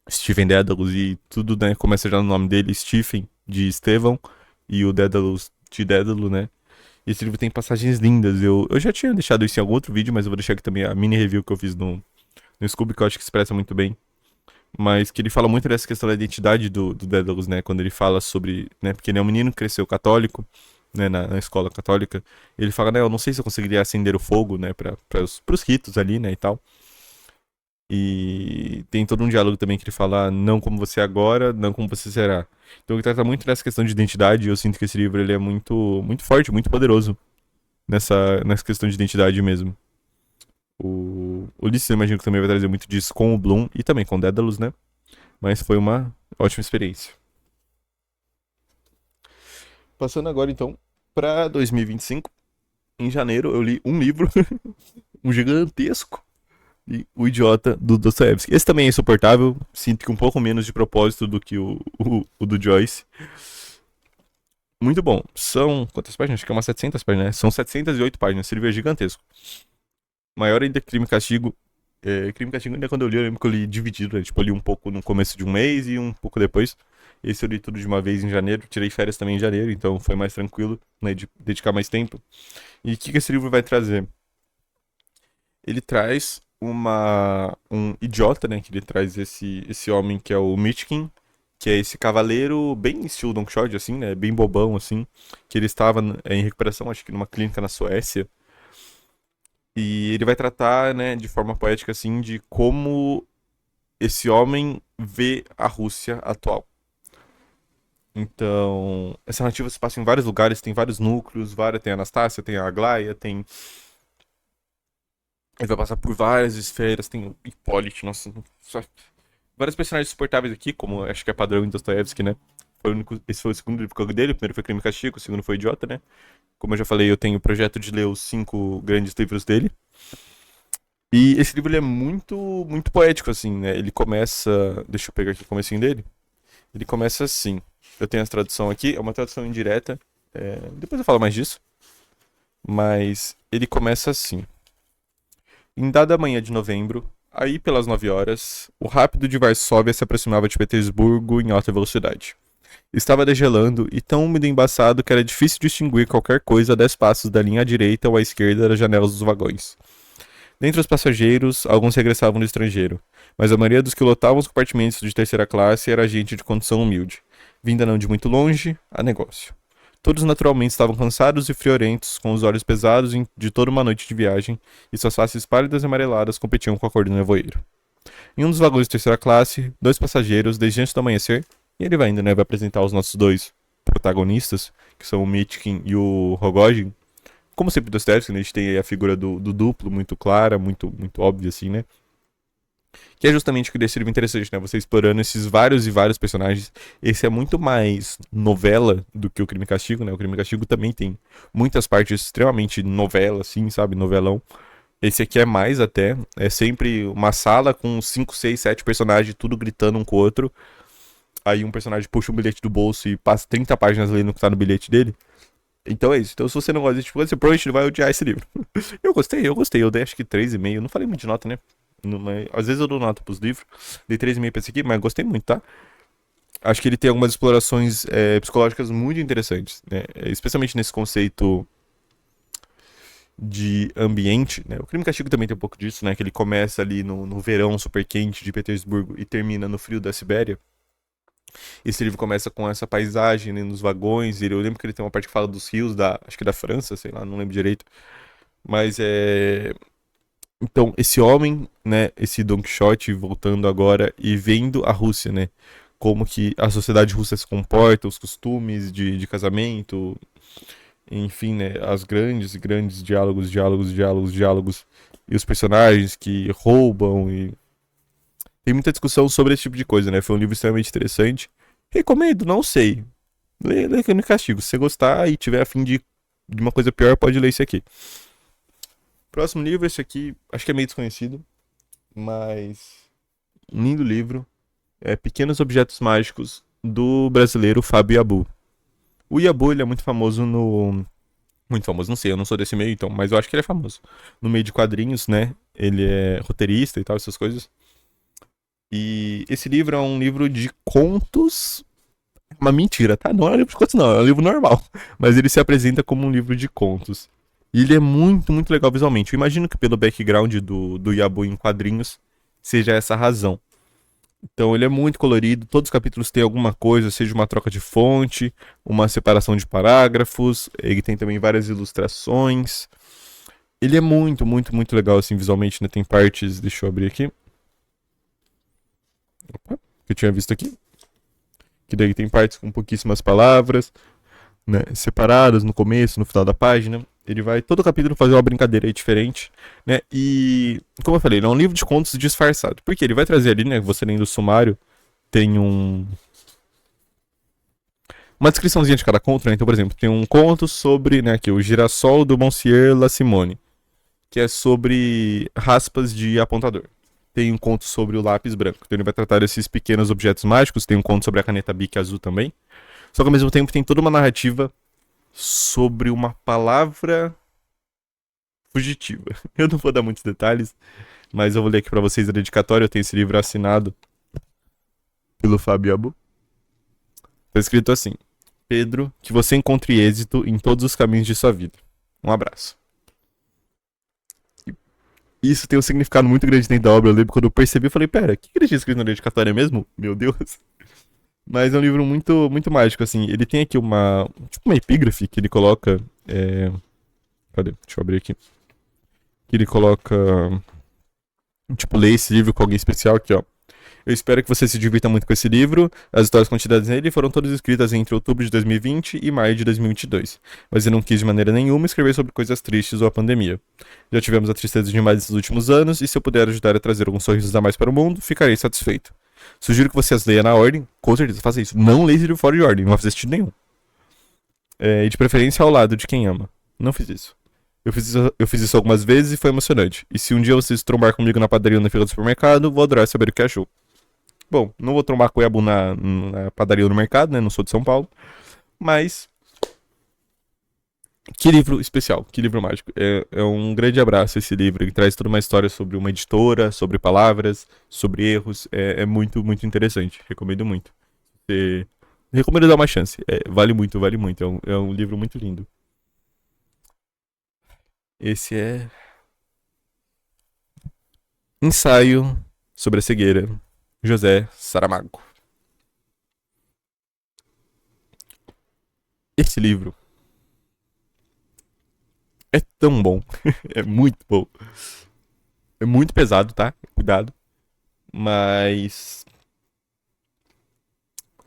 Speaker 1: Stephen Dédalus, e tudo, né, começa já no nome dele, Stephen, de Estevão, e o Dédalus de Dédalo, né? E esse livro tem passagens lindas. Eu já tinha deixado isso em algum outro vídeo, mas eu vou deixar aqui também a mini review que eu fiz no Scooby, que eu acho que expressa muito bem. Mas que ele fala muito dessa questão da identidade do Dédalus, né? Quando ele fala sobre, né? Porque ele é um menino que cresceu católico, né? Na escola católica. Ele fala, né? Eu não sei se eu conseguiria acender o fogo, né? Pros ritos ali, né? E tal. E tem todo um diálogo também que ele fala, não como você é agora, não como você será. Então ele trata muito dessa questão de identidade, e eu sinto que esse livro ele é muito forte, muito poderoso nessa questão de identidade mesmo. O Ulisses, eu imagino que também vai trazer muito disso com o Bloom e também com o Dédalus, né? Mas foi uma ótima experiência. Passando agora então para 2025. Em janeiro eu li um livro, um gigantesco, e O Idiota do Dostoevsky. Esse também é insuportável, sinto que um pouco menos de propósito do que o do Joyce. Muito bom. São quantas páginas? Acho que é umas 700 páginas, né? São 708 páginas, esse livro é gigantesco. Maior ainda que Crime e Castigo. Crime e Castigo ainda quando eu li, eu lembro que eu li dividido, né? Tipo, eu li um pouco no começo de um mês e um pouco depois. Esse eu li tudo de uma vez em janeiro, tirei férias também em janeiro, então foi mais tranquilo, né, de dedicar mais tempo. E o que esse livro vai trazer? Ele traz um idiota, né, que ele traz esse homem que é o Mitchkin, que é esse cavaleiro bem estilo Don Quixote, assim, né, bem bobão, assim, que ele estava em recuperação, acho que numa clínica na Suécia. E ele vai tratar, né, de forma poética, assim, de como esse homem vê a Rússia atual. Então, essa narrativa se passa em vários lugares, tem vários núcleos, tem a Anastácia, tem a Aglaia, tem. Ele vai passar por várias esferas, tem o Hipólito, nossa. Vários personagens suportáveis aqui, como acho que é padrão em Dostoiévski, né? Esse foi o segundo livro dele, o primeiro foi Crime e Castigo, o segundo foi Idiota, né? Como eu já falei, eu tenho o projeto de ler os 5 grandes livros dele. E esse livro ele é muito poético, assim, né? Ele começa. Deixa eu pegar aqui o comecinho dele. Ele começa assim. Eu tenho a tradução aqui, é uma tradução indireta. Depois eu falo mais disso. Mas ele começa assim. Em dada manhã de novembro, aí pelas 9 horas, o rápido de Varsóvia se aproximava de Petersburgo em alta velocidade. Estava degelando e tão úmido e embaçado que era difícil distinguir qualquer coisa a 10 passos da linha à direita ou à esquerda das janelas dos vagões. Dentre os passageiros, alguns regressavam do estrangeiro, mas a maioria dos que lotavam os compartimentos de terceira classe era gente de condição humilde, vinda não de muito longe, a negócio. Todos naturalmente estavam cansados e friorentos, com os olhos pesados de toda uma noite de viagem, e suas faces pálidas e amareladas competiam com a cor do nevoeiro. Em um dos vagões de terceira classe, 2 passageiros, desde antes do amanhecer, e ele vai ainda, né, vai apresentar os nossos 2 protagonistas, que são o Mitkin e o Rogojin. Como sempre Dostoevsky, né, a gente tem aí a figura do duplo muito clara, muito óbvia, assim, né? Que é justamente o que deixa ele interessante, né? Você explorando esses vários e vários personagens. Esse é muito mais novela do que o Crime e Castigo, né? O Crime e Castigo também tem muitas partes extremamente novela, assim, sabe? Novelão. Esse aqui é mais até. É sempre uma sala com 5, 6, 7 personagens, tudo gritando um com o outro. Aí um personagem puxa um bilhete do bolso e passa 30 páginas lendo o que tá no bilhete dele. Então é isso. Então, se você não gosta desse tipo, você provavelmente vai odiar esse livro. Eu gostei. Eu dei acho que 3,5. Não falei muito de nota, né? Às vezes eu dou nota pros livros. Dei 3,5 pra esse aqui, mas gostei muito, tá? Acho que ele tem algumas explorações psicológicas muito interessantes, né? Especialmente nesse conceito de ambiente, né? O Crime e Castigo também tem um pouco disso, né? Que ele começa ali no verão super quente de Petersburgo e termina no frio da Sibéria. Esse livro começa com essa paisagem, né, nos vagões. Eu lembro que ele tem uma parte que fala dos rios acho que da França, sei lá, não lembro direito. Mas é. Então, esse homem, né, esse Don Quixote voltando agora e vendo a Rússia, né? Como que a sociedade russa se comporta, os costumes de casamento, enfim, né? As grandes diálogos. E os personagens que roubam e. Tem muita discussão sobre esse tipo de coisa, né? Foi um livro extremamente interessante. Recomendo, não sei. Lê que eu não castigo. Se você gostar e tiver a fim de uma coisa pior, pode ler esse aqui. Próximo livro, esse aqui, acho que é meio desconhecido, mas um lindo livro. É Pequenos Objetos Mágicos, do brasileiro Fábio Yabu. O Yabu, ele é muito famoso no... Muito famoso, não sei, eu não sou desse meio, então, mas eu acho que ele é famoso. No meio de quadrinhos, né? Ele é roteirista e tal, essas coisas. E esse livro é um livro de contos. Uma mentira, tá? Não é um livro de contos, não, é um livro normal. Mas ele se apresenta como um livro de contos. E ele é muito, muito legal visualmente. Eu imagino que pelo background do Yabu em quadrinhos seja essa a razão. Então ele é muito colorido, todos os capítulos têm alguma coisa, seja uma troca de fonte, uma separação de parágrafos, ele tem também várias ilustrações. Ele é muito, muito, muito legal assim visualmente, né? Tem partes, deixa eu abrir aqui. Opa, que eu tinha visto aqui. Que daí tem partes com pouquíssimas palavras, né, separadas no começo, no final da página. Ele vai todo capítulo fazer uma brincadeira aí diferente, né? E como eu falei, ele é um livro de contos disfarçado. Porque ele vai trazer ali, né, você lendo o sumário, tem uma descriçãozinha de cada conto, né? Então, por exemplo, tem um conto sobre, né, aqui, o girassol do Monsieur La Simone, que é sobre raspas de apontador. Tem um conto sobre o lápis branco. Então ele vai tratar desses pequenos objetos mágicos. Tem um conto sobre a caneta Bic azul também. Só que ao mesmo tempo tem toda uma narrativa sobre uma palavra fugitiva. Eu não vou dar muitos detalhes, mas eu vou ler aqui pra vocês a dedicatória. Eu tenho esse livro assinado pelo Fábio Abu. Tá escrito assim: Pedro, que você encontre êxito em todos os caminhos de sua vida. Um abraço. Isso tem um significado muito grande dentro da obra. Eu lembro quando eu percebi, eu falei, pera, o que ele tinha escrito na dedicatória mesmo? Meu Deus. Mas é um livro muito, muito mágico, assim. Ele tem aqui tipo uma epígrafe que ele coloca. Cadê? Deixa eu abrir aqui. Que ele coloca. Tipo, lê esse livro com alguém especial aqui, ó. Eu espero que você se divirta muito com esse livro. As histórias contidas nele foram todas escritas entre outubro de 2020 e maio de 2022. Mas eu não quis de maneira nenhuma escrever sobre coisas tristes ou a pandemia. Já tivemos a tristeza demais nesses últimos anos, e se eu puder ajudar a trazer alguns sorrisos a mais para o mundo, ficarei satisfeito. Sugiro que você as leia na ordem, com certeza, faça isso. Não leia esse livro fora de ordem, não vai fazer sentido nenhum. E de preferência ao lado de quem ama. Não fiz isso. Eu fiz isso algumas vezes e foi emocionante. E se um dia você se trombar comigo na padaria ou na fila do supermercado, vou adorar saber o que achou. Bom, não vou trombar com o Yabu na padaria ou no mercado, né? Não sou de São Paulo. Mas. Que livro especial, que livro mágico. É um grande abraço esse livro. Ele traz toda uma história sobre uma editora, sobre palavras, sobre erros. É muito, muito interessante. Recomendo muito. É, recomendo dar uma chance. Vale muito, vale muito. É um livro muito lindo. Esse é. Ensaio sobre a cegueira. José Saramago. Esse livro é tão bom. É muito bom. É muito pesado, tá? Cuidado. Mas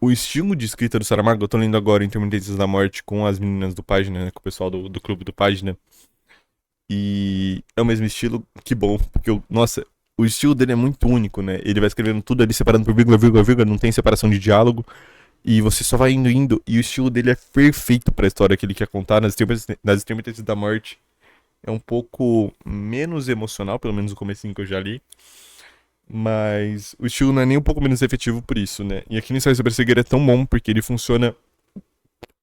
Speaker 1: o estilo de escrita do Saramago, eu tô lendo agora Intermitências da Morte com as meninas do Página, né, com o pessoal do clube do Página. E é o mesmo estilo, que bom, porque, nossa, o estilo dele é muito único, né? Ele vai escrevendo tudo ali separando por vírgula, não tem separação de diálogo. E você só vai indo, e o estilo dele é perfeito pra história que ele quer contar. Nas Extremidades da Morte é um pouco menos emocional, pelo menos o comecinho que eu já li. Mas o estilo não é nem um pouco menos efetivo por isso, né? E aqui no Ensaio sobre a Cegueira é tão bom porque ele funciona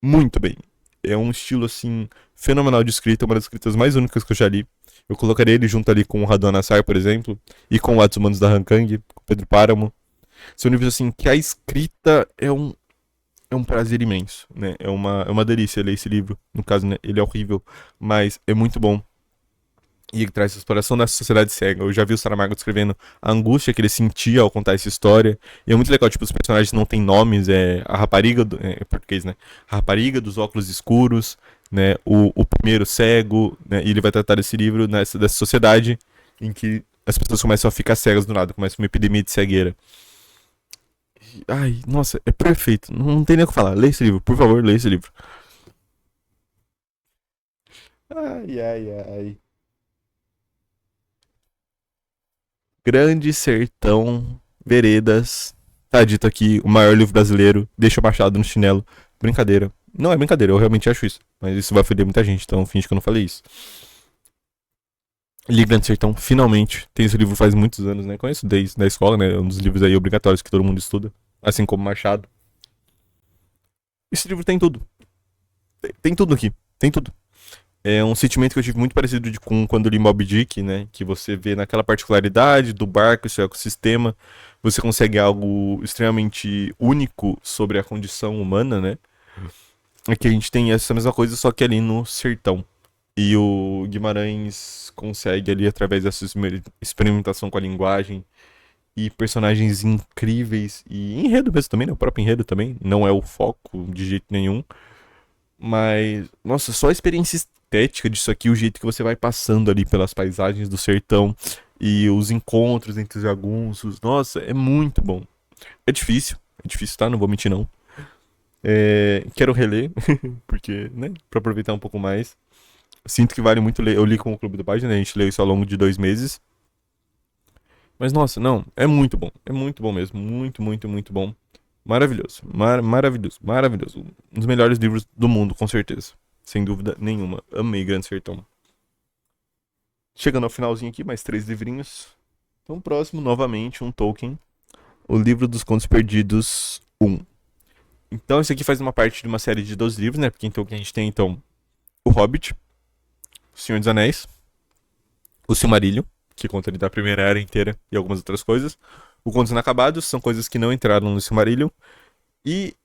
Speaker 1: muito bem. É um estilo, assim, fenomenal de escrita, uma das escritas mais únicas que eu já li. Eu colocaria ele junto ali com o Radon Nassar, por exemplo, e com o Atos Humanos da Hankang, com o Pedro Páramo. São livros, assim, que a escrita é um prazer imenso, né? É uma delícia ler esse livro. No caso, né, ele é horrível, mas é muito bom. E ele traz a exploração da sociedade cega. Eu já vi o Saramago descrevendo a angústia que ele sentia ao contar essa história. E é muito legal, tipo, os personagens não têm nomes, é a rapariga, em português, né? A rapariga dos óculos escuros, né? O primeiro cego, né? E ele vai tratar desse livro, dessa sociedade em que as pessoas começam a ficar cegas do nada, começa uma epidemia de cegueira. Ai, nossa, é perfeito. Não tem nem o que falar. Lê esse livro, por favor, lê esse livro. Ai, ai, ai. Grande Sertão Veredas. Tá dito aqui, o maior livro brasileiro. Deixa o Machado no chinelo. Brincadeira. Não é brincadeira, eu realmente acho isso. Mas isso vai ofender muita gente, então finge que eu não falei isso. Li Grande Sertão, finalmente. Tem esse livro faz muitos anos, né? Conheço desde da escola, né? É um dos livros aí obrigatórios que todo mundo estuda. Assim como Machado. Esse livro tem tudo. Tem tudo aqui. Tem tudo. É um sentimento que eu tive muito parecido com quando li Moby Dick, né? Que você vê naquela particularidade do barco, seu ecossistema, você consegue algo extremamente único sobre a condição humana, né? É que a gente tem essa mesma coisa, só que ali no sertão. E o Guimarães consegue ali, através dessa experimentação com a linguagem e personagens incríveis, e enredo mesmo também, né? O próprio enredo também, não é o foco de jeito nenhum. Mas, nossa, só a experiência estética disso aqui, o jeito que você vai passando ali pelas paisagens do sertão e os encontros entre os jagunços, nossa, é muito bom. É difícil, tá? Não vou mentir, não. Quero reler, porque, né, pra aproveitar um pouco mais. Sinto que vale muito ler. Eu li com o Clube do Página, né? A gente leu isso ao longo de 2 meses. Mas, nossa, não, é muito bom. É muito bom mesmo. Muito, muito, muito bom. Maravilhoso. Maravilhoso. Maravilhoso. Um dos melhores livros do mundo, com certeza. Sem dúvida nenhuma. Amei Grande Sertão. Chegando ao finalzinho aqui, mais 3 livrinhos. Então, próximo, novamente, um Tolkien. O Livro dos Contos Perdidos 1. Então, esse aqui faz uma parte de uma série de 12 livros, né? Porque em Tolkien a gente tem, então, O Hobbit, O Senhor dos Anéis, O Silmarillion, que conta ali da Primeira Era inteira e algumas outras coisas. O Contos Inacabados, são coisas que não entraram no Silmarillion. E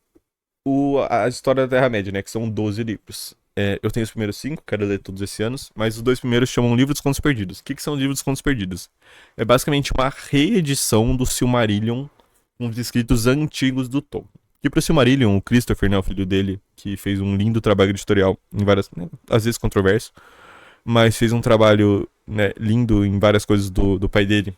Speaker 1: a História da Terra-média, né? Que são 12 livros. Eu tenho os primeiros 5, quero ler todos esse ano, mas os 2 primeiros chamam Livro dos Contos Perdidos. O que são Livros dos Contos Perdidos? É basicamente uma reedição do Silmarillion com os escritos antigos do Tolkien. E pro Silmarillion, o Christopher, né, o filho dele, que fez um lindo trabalho editorial em várias, né, às vezes controverso, mas fez um trabalho, né, lindo em várias coisas do pai dele,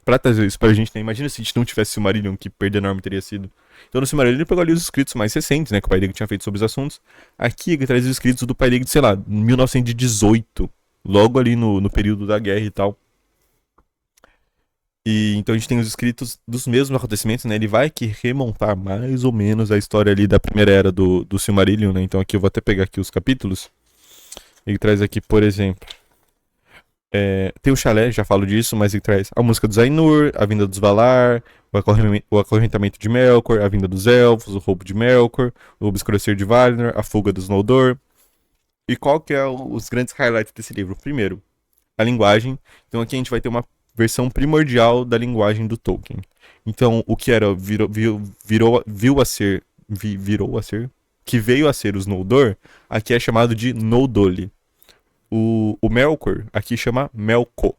Speaker 1: pra trazer isso pra gente, né? Imagina se a gente não tivesse Silmarillion, que perda enorme teria sido. Então no Silmarillion ele pegou ali os escritos mais recentes, né? Que o pai dele tinha feito sobre os assuntos. Aqui ele traz os escritos do pai dele de, sei lá, 1918. Logo ali no período da guerra e tal. E então a gente tem os escritos dos mesmos acontecimentos, né? Ele vai que remontar mais ou menos a história ali da primeira era do Silmarillion, né? Então aqui eu vou até pegar aqui os capítulos. Ele traz aqui, por exemplo, tem o Chalé, já falo disso, mas ele traz a música do Zainur, a vinda dos Valar, o acorrentamento de Melkor, a vinda dos Elfos, o roubo de Melkor, o obscurecer de Valinor, a fuga dos Noldor. E qual que é os grandes highlights desse livro? Primeiro, a linguagem. Então aqui a gente vai ter uma versão primordial da linguagem do Tolkien. Então o que era virou a ser, que veio a ser os Noldor, aqui é chamado de Noldoli. O Melkor aqui chama Melko.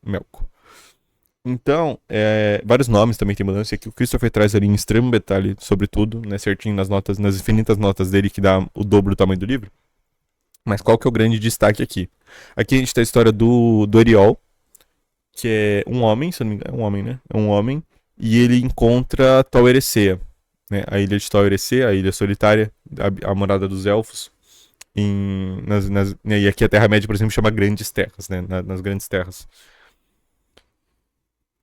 Speaker 1: Melko. Então, vários nomes também tem mudança. Aqui o Christopher traz ali em extremo detalhe sobre tudo, né? Certinho nas notas, nas infinitas notas dele, que dá o dobro do tamanho do livro. Mas qual que é o grande destaque aqui? Aqui a gente tem a história do Eriol, que é um homem, se eu não me engano, é um homem, né? É um homem, e ele encontra Tol Eressëa, né? A ilha de Tol Eressëa, a ilha solitária, a morada dos elfos. Né, e aqui a Terra-média, por exemplo, chama Grandes Terras, né? Nas Grandes Terras.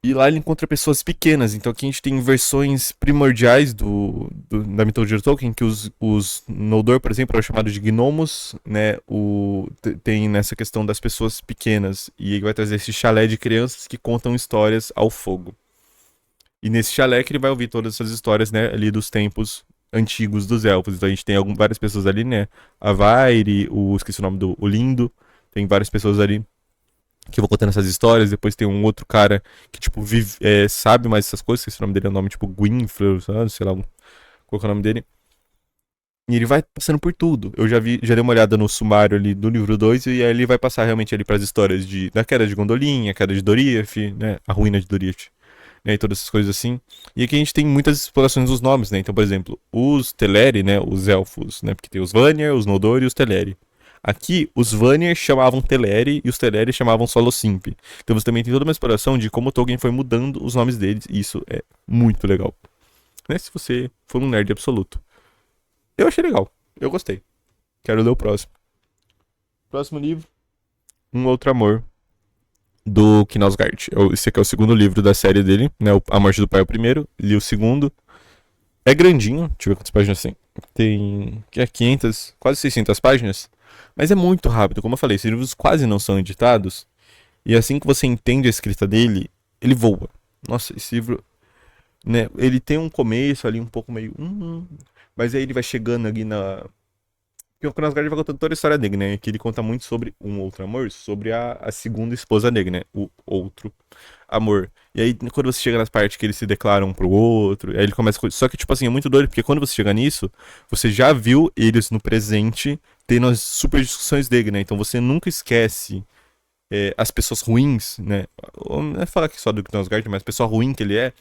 Speaker 1: E lá ele encontra pessoas pequenas. Então aqui a gente tem versões primordiais da mitologia do Tolkien, que os Noldor, por exemplo, eram chamados de gnomos, né? Tem nessa questão das pessoas pequenas. E ele vai trazer esse chalé de crianças que contam histórias ao fogo. E nesse chalé que ele vai ouvir todas essas histórias, né? Ali dos tempos antigos dos elfos. Então a gente tem várias pessoas ali, né? A Vairi, esqueci o nome o Lindo. Tem várias pessoas ali que vão contando essas histórias. Depois tem um outro cara que, tipo, sabe mais essas coisas. Esse nome dele é um nome tipo Gwynfrey, sei lá, qual é o nome dele. E ele vai passando por tudo. Eu já dei uma olhada no sumário ali do livro 2 e aí ele vai passar realmente ali pras histórias da queda de Gondolin, a queda de Doriath, né? A ruína de Doriath, né? E todas essas coisas assim. E aqui a gente tem muitas explorações dos nomes, né? Então, por exemplo, os Teleri, né? Os elfos, né? Porque tem os Vanir, os Noldor e os Teleri. Aqui, os Vanir chamavam Teleri e os Teleri chamavam Solossimp. Então você também tem toda uma exploração de como Tolkien foi mudando os nomes deles, e isso é muito legal. Né? Se você for um nerd absoluto. Eu achei legal. Eu gostei. Quero ler o próximo. Próximo livro, Um Outro Amor, do Knausgaard. Esse aqui é o segundo livro da série dele, né? A Morte do Pai é o primeiro, li o segundo. É grandinho, deixa eu ver quantas páginas tem. Tem 500, quase 600 páginas. Mas é muito rápido, como eu falei, esses livros quase não são editados. E assim que você entende a escrita dele, ele voa. Nossa, esse livro, né? Ele tem um começo ali um pouco meio. Mas aí ele vai chegando ali na. Porque o Kronosgard vai contando toda a história dele, né? Que ele conta muito sobre um outro amor, sobre a segunda esposa dele, né? O outro amor. E aí, quando você chega nas partes que eles se declaram um pro outro, aí ele começa com. Só que, tipo assim, é muito doido, porque quando você chega nisso, você já viu eles no presente tendo as super discussões dele, né? Então você nunca esquece as pessoas ruins, né? Não é falar que só do Kronosgard, mas a pessoa ruim que ele é.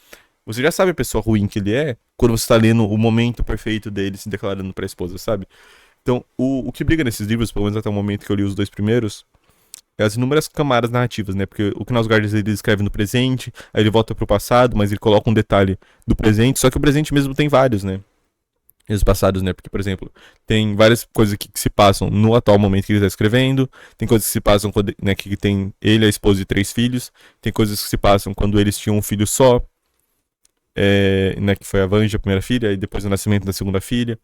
Speaker 1: Você já sabe a pessoa ruim que ele é quando você tá lendo o momento perfeito dele se declarando pra esposa, sabe? Então, o que briga nesses livros, pelo menos até o momento que eu li os dois primeiros, é as inúmeras camadas narrativas, né? Porque o Knausgaard ele escreve no presente, aí ele volta pro passado, mas ele coloca um detalhe do presente, só que o presente mesmo tem vários, né? E os passados, né? Porque, por exemplo, tem várias coisas que se passam no atual momento que ele está escrevendo, tem coisas que se passam quando, né, que tem ele, a esposa e 3 filhos, tem coisas que se passam quando eles tinham um filho só, né, que foi a Vanja, a primeira filha, e depois o nascimento da segunda filha.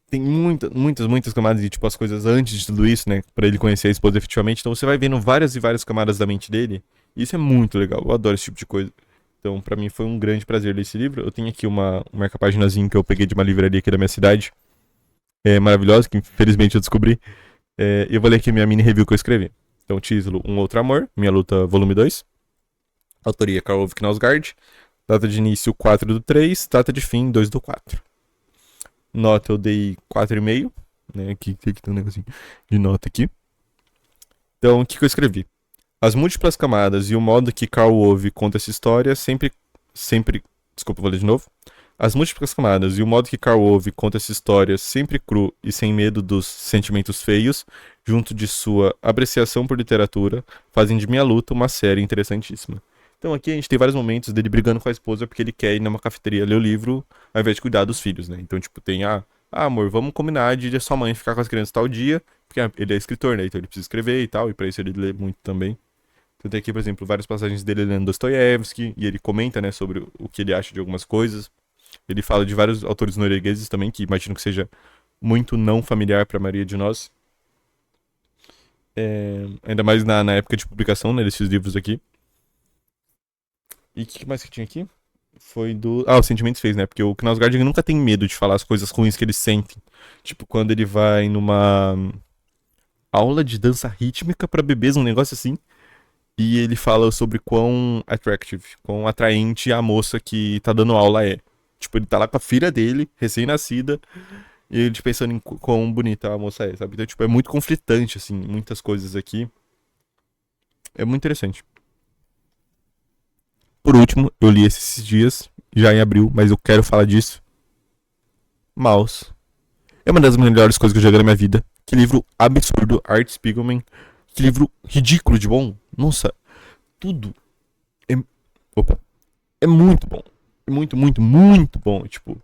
Speaker 1: Tem muitas camadas de, tipo, as coisas antes de tudo isso, né? Pra ele conhecer a esposa efetivamente. Então você vai vendo várias e várias camadas da mente dele. E isso é muito legal. Eu adoro esse tipo de coisa. Então, pra mim foi um grande prazer ler esse livro. Eu tenho aqui um marca-paginazinho que eu peguei de uma livraria aqui da minha cidade. É maravilhosa, que infelizmente eu descobri. E eu vou ler aqui a minha mini review que eu escrevi. Então, título: Um Outro Amor, Minha Luta, volume 2. Autoria: Karl Ove Knausgaard. Data de início 4/3. Data de fim 2/4. Nota eu dei 4,5, né? Aqui tem um negocinho de nota aqui. Então, o que eu escrevi? As múltiplas camadas e o modo que Karl Ove conta essa história sempre. Desculpa, vou ler de novo. As múltiplas camadas e o modo que Karl Ove conta essa história sempre cru e sem medo dos sentimentos feios, junto de sua apreciação por literatura, fazem de Minha Luta uma série interessantíssima. Então aqui a gente tem vários momentos dele brigando com a esposa porque ele quer ir numa cafeteria ler o livro ao invés de cuidar dos filhos, né? Então, tipo, tem amor, vamos combinar de sua mãe ficar com as crianças tal dia, porque ele é escritor, né? Então ele precisa escrever e tal, e pra isso ele lê muito também. Então tem aqui, por exemplo, várias passagens dele lendo Dostoiévski, e ele comenta, né, sobre o que ele acha de algumas coisas. Ele fala de vários autores noruegueses também, que imagino que seja muito não familiar pra maioria de nós. Ainda mais na época de publicação, né, desses livros aqui. E o que mais que tinha aqui? Foi do. Ah, os sentimentos fez, né? Porque o Knausgaard nunca tem medo de falar as coisas ruins que ele sente. Tipo, quando ele vai numa aula de dança rítmica pra bebês, um negócio assim. E ele fala sobre quão attractive, quão atraente a moça que tá dando aula é. Tipo, ele tá lá com a filha dele, recém-nascida, e ele pensando em quão bonita a moça é, sabe? Então, tipo, é muito conflitante, assim, muitas coisas aqui. É muito interessante. Por último, eu li esses dias, já em abril, mas eu quero falar disso. Mouse. É uma das melhores coisas que eu joguei na minha vida. Que livro absurdo, Art Spiegelman. Que livro ridículo de bom. Nossa, tudo é, opa, é muito bom. É muito, muito, muito bom. Tipo,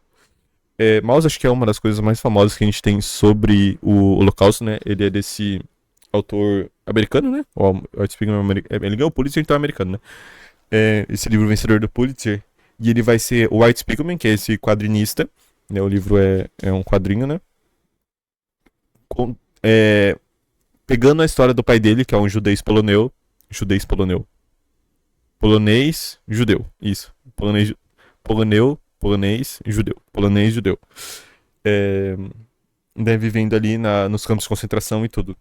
Speaker 1: Mouse acho que é uma das coisas mais famosas que a gente tem sobre o Holocausto, né? Ele é desse autor americano, né? O Art Spiegelman, ele ganhou o Pulitzer, então é americano, né? Esse livro vencedor do Pulitzer. E ele vai ser o Art Spiegelman, que é esse quadrinista. Né? O livro é um quadrinho, né? Com, é, pegando a história do pai dele, que é um judeu poloneu, polonês, judeu, isso, polonês, judeu, polonês, judeu, é, né, vivendo ali nos campos de concentração e tudo.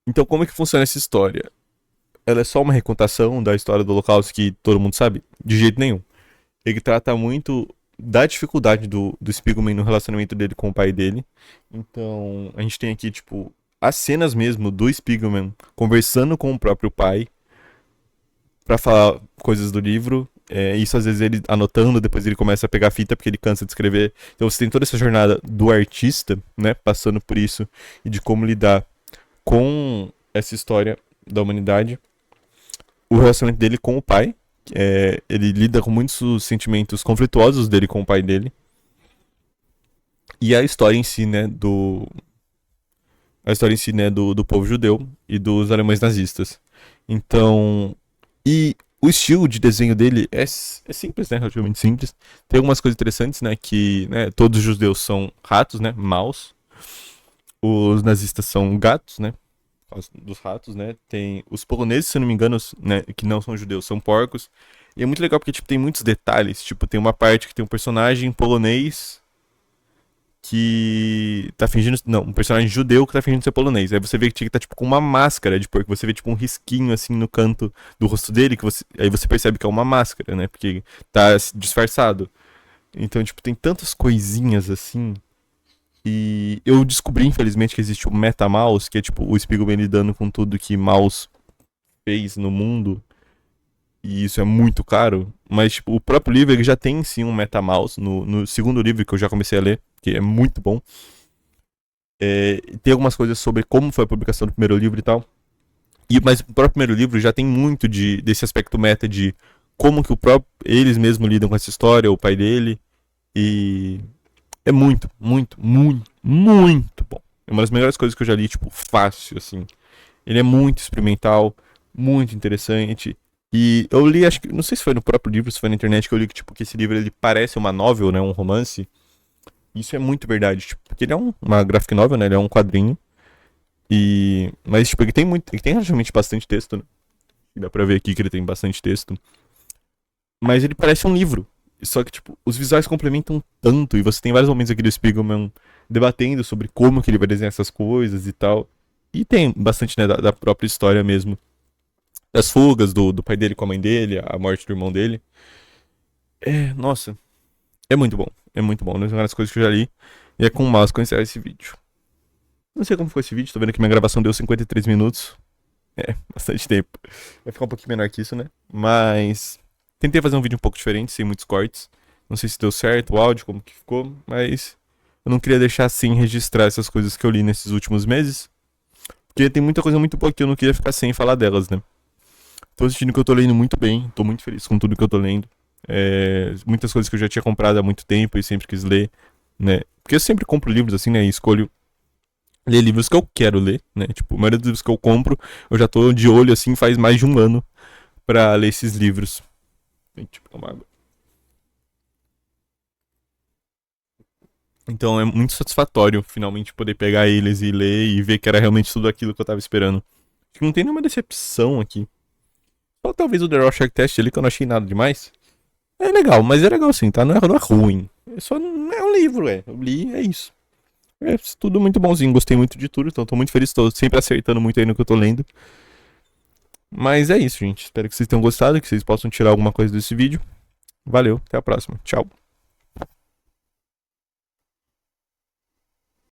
Speaker 1: Então, como é que funciona essa história? Ela é só uma recontação da história do Holocausto que todo mundo sabe? De jeito nenhum. Ele trata muito da dificuldade do Spiegelman no relacionamento dele com o pai dele. Então, a gente tem aqui, tipo, as cenas mesmo do Spiegelman conversando com o próprio pai pra falar coisas do livro. Isso às vezes ele anotando, depois ele começa a pegar a fita porque ele cansa de escrever. Então você tem toda essa jornada do artista, né, passando por isso e de como lidar com essa história da humanidade. O relacionamento dele com o pai, ele lida com muitos sentimentos conflituosos dele com o pai dele. E a história em si, né, do povo judeu e dos alemães nazistas. Então, e o estilo de desenho dele é simples, né, relativamente simples. Tem algumas coisas interessantes, né, que, né, todos os judeus são ratos, né, maus. Os nazistas são gatos, né, dos ratos, né. Tem os poloneses, se eu não me engano, né, que não são judeus, são porcos. E é muito legal porque, tipo, tem muitos detalhes. Tipo, tem uma parte que tem um personagem polonês que tá fingindo. Não, um personagem judeu que tá fingindo ser polonês. Aí você vê que tá, tipo, com uma máscara de porco. Você vê, tipo, um risquinho, assim, no canto do rosto dele. Aí você percebe que é uma máscara, né? Porque tá disfarçado. Então, tipo, tem tantas coisinhas, assim. E eu descobri, infelizmente, que existe o MetaMouse, que é, tipo, o Spiegelman lidando com tudo que mouse fez no mundo. E isso é muito caro, mas tipo, o próprio livro ele já tem sim um MetaMouse no segundo livro que eu já comecei a ler, que é muito bom. Tem algumas coisas sobre como foi a publicação do primeiro livro e tal. Mas o próprio primeiro livro já tem muito desse aspecto meta de como que eles mesmos lidam com essa história, o pai dele. E é muito, muito, muito, muito bom. É uma das melhores coisas que eu já li, tipo, fácil, assim. Ele é muito experimental, muito interessante. E eu li, acho que, não sei se foi no próprio livro, se foi na internet que eu li que, tipo, que esse livro ele parece uma novel, né, um romance. Isso é muito verdade, tipo, porque ele é uma graphic novel, né, ele é um quadrinho. Mas, tipo, ele tem relativamente bastante texto, né? Dá pra ver aqui que ele tem bastante texto. Mas ele parece um livro. Só que, tipo, os visuais complementam tanto. E você tem vários momentos aqui do Spiegelman debatendo sobre como que ele vai desenhar essas coisas e tal. E tem bastante, né, da própria história mesmo. Das fugas do pai dele com a mãe dele, a morte do irmão dele. Nossa, é muito bom. É muito bom. Uma das coisas que eu já li. E é com o mouse que eu encerro esse vídeo. Não sei como ficou esse vídeo, tô vendo que minha gravação deu 53 minutos. Bastante tempo. Vai ficar um pouquinho menor que isso, né? Mas tentei fazer um vídeo um pouco diferente, sem muitos cortes. Não sei se deu certo o áudio, como que ficou, mas eu não queria deixar sem registrar essas coisas que eu li nesses últimos meses. Porque tem muita coisa muito boa que eu não queria ficar sem falar delas, né? Tô sentindo que eu tô lendo muito bem, tô muito feliz com tudo que eu tô lendo. Muitas coisas que eu já tinha comprado há muito tempo e sempre quis ler, né? Porque eu sempre compro livros assim, né? E escolho ler livros que eu quero ler, né? Tipo, a maioria dos livros que eu compro, eu já tô de olho assim faz mais de um ano pra ler esses livros. Tipo, tomar água. Então é muito satisfatório finalmente poder pegar eles e ler e ver que era realmente tudo aquilo que eu tava esperando. Acho que não tem nenhuma decepção aqui. Só talvez o The Rorschach Test ali que eu não achei nada demais. É legal, mas é legal sim, tá? Não é ruim. É só não é um livro, Eu li, é isso. É tudo muito bonzinho, gostei muito de tudo, então tô muito feliz, tô sempre acertando muito aí no que eu tô lendo. Mas é isso, gente. Espero que vocês tenham gostado, que vocês possam tirar alguma coisa desse vídeo. Valeu, até a próxima. Tchau.